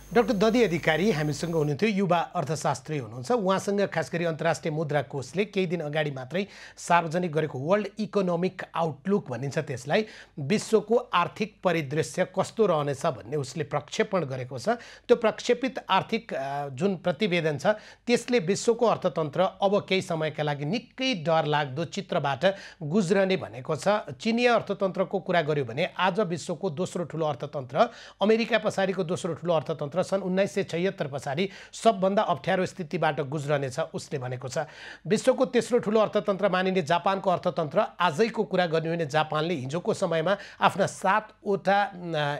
Speaker 1: डाक्टर दधी अधिकारी हामीसँग हुनुहुन्थ्यो, युवा अर्थशास्त्री हुनुहुन्छ। उहाँसँग खास गरी अन्तर्राष्ट्रिय मुद्रा कोषले केही दिन अगाडि मात्रै सार्वजनिक गरेको वर्ल्ड इकोनोमिक आउटलुक भनिन्छ त्यसलाई, विश्वको आर्थिक परिदृश्य कस्तो रहनेछ भन्ने उसले प्रक्षेपण गरेको छ। त्यो प्रक्षेपित आर्थिक जुन प्रतिवेदन छ त्यसले विश्वको अर्थतन्त्र अब केही समयका लागि निकै डरलाग्दो चित्रबाट गुज्रने भनेको छ। चिनिया अर्थतन्त्रको कुरा गर्यो भने आज विश्वको दोस्रो ठुलो अर्थतन्त्र, अमेरिका पछाडिको दोस्रो ठुलो अर्थतन्त्र सन् 1976 पछाडि सबभन्दा अप्ठ्यारो स्थितिबाट गुज्रनेछ उसले भनेको छ। विश्वको तेस्रो ठुलो अर्थतन्त्र मानिने जापानको अर्थतन्त्र, आजैको कुरा गर्ने हो भने जापानले हिजोको समयमा आफ्ना 7वटा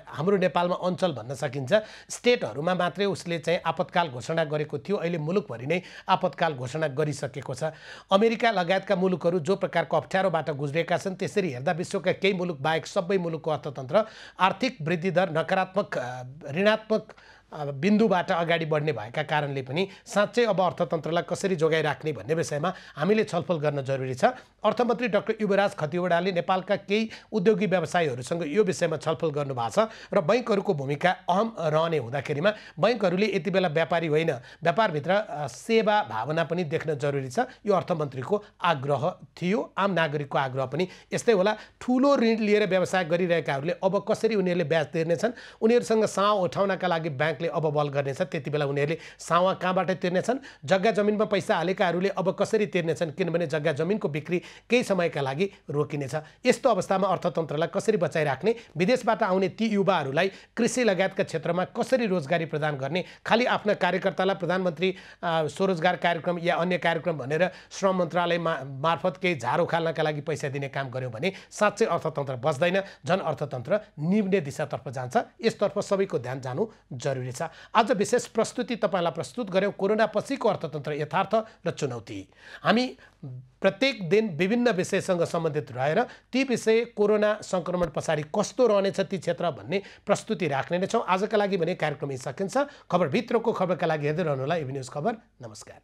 Speaker 1: हाम्रो नेपालमा अञ्चल भन्न सकिन्छ स्टेटहरूमा मात्रै उसले चाहिँ आपतकाल घोषणा गरेको थियो, अहिले मुलुकभरि नै आपतकाल घोषणा गरिसकेको छ। अमेरिका लगायतका मुलुकहरू जो प्रकारको अप्ठ्यारोबाट गुज्रेका छन् त्यसरी हेर्दा विश्वका केही मुलुक बाहेक सबै मुलुकको अर्थतन्त्र आर्थिक वृद्धि दर नकारात्मक ऋणात्मक बिन्दुबाट अगाडि बढ्ने भएका कारणले पनि साँच्चै अब अर्थतन्त्रलाई कसरी जोगाइराख्ने भन्ने विषयमा हामीले छलफल गर्न जरुरी छ। अर्थमन्त्री डाक्टर युवराज खतिवडाले नेपालका केही उद्योगी व्यवसायीहरूसँग यो विषयमा छलफल गर्नुभएको छ र बैंकहरूको भूमिका अहम रहने हुँदाखेरिमा बैंकहरूले यति बेला व्यापारी होइन, व्यापारभित्र सेवा भावना पनि देख्न जरुरी छ। यो अर्थमन्त्रीको आग्रह थियो। आम नागरिकको आग्रह पनि यस्तै होला। ठुलो ऋण लिएर व्यवसाय गरिरहेकाहरूले अब कसरी उनीहरूले ब्याज तिर्नेछन्, उनीहरूसँग सावा उठाउनका लागि ब्याङ्कले अब बल गर्नेछ। त्यति बेला उनीहरूले सावा कहाँबाट तिर्नेछन्, जग्गा जमिनमा पैसा हालेकाहरूले अब कसरी तिर्नेछन्, किनभने जग्गा जमिनको बिक्री केही समयका लागि रोकिनेछ। यस्तो अवस्थामा अर्थतन्त्रलाई कसरी बचाइराख्ने, विदेशबाट आउने ती युवाहरूलाई कृषि लगायतका क्षेत्रमा कसरी रोजगारी प्रदान गर्ने, खालि आफ्ना कार्यकर्तालाई प्रधानमन्त्री स्वरोजगार कार्यक्रम या अन्य कार्यक्रम भनेर श्रम मन्त्रालय मार्फत केही झारो खाल्नका लागि पैसा दिने काम गर्यो भने साँच्चै अर्थतन्त्र बच्दैन, झन् अर्थतन्त्र निम्ने दिशातर्फ जान्छ। यसतर्फ सबैको ध्यान जानु जरुरी छ। आज विशेष प्रस्तुति तपाईँलाई प्रस्तुत गर्यौँ कोरोना पछिको अर्थतन्त्र यथार्थ र चुनौती। हामी प्रत्येक दिन विभिन्न विषयसँग सम्बन्धित रहेर ती विषय कोरोना संक्रमण पछाडि कस्तो रहनेछ ती क्षेत्र भन्ने प्रस्तुति राख्ने नै छौँ। आजका लागि भने कार्यक्रम यही सकिन्छ। खबरभित्रको खबरका लागि हेर्दै रहनुहोला एबी न्युज खबर। नमस्कार।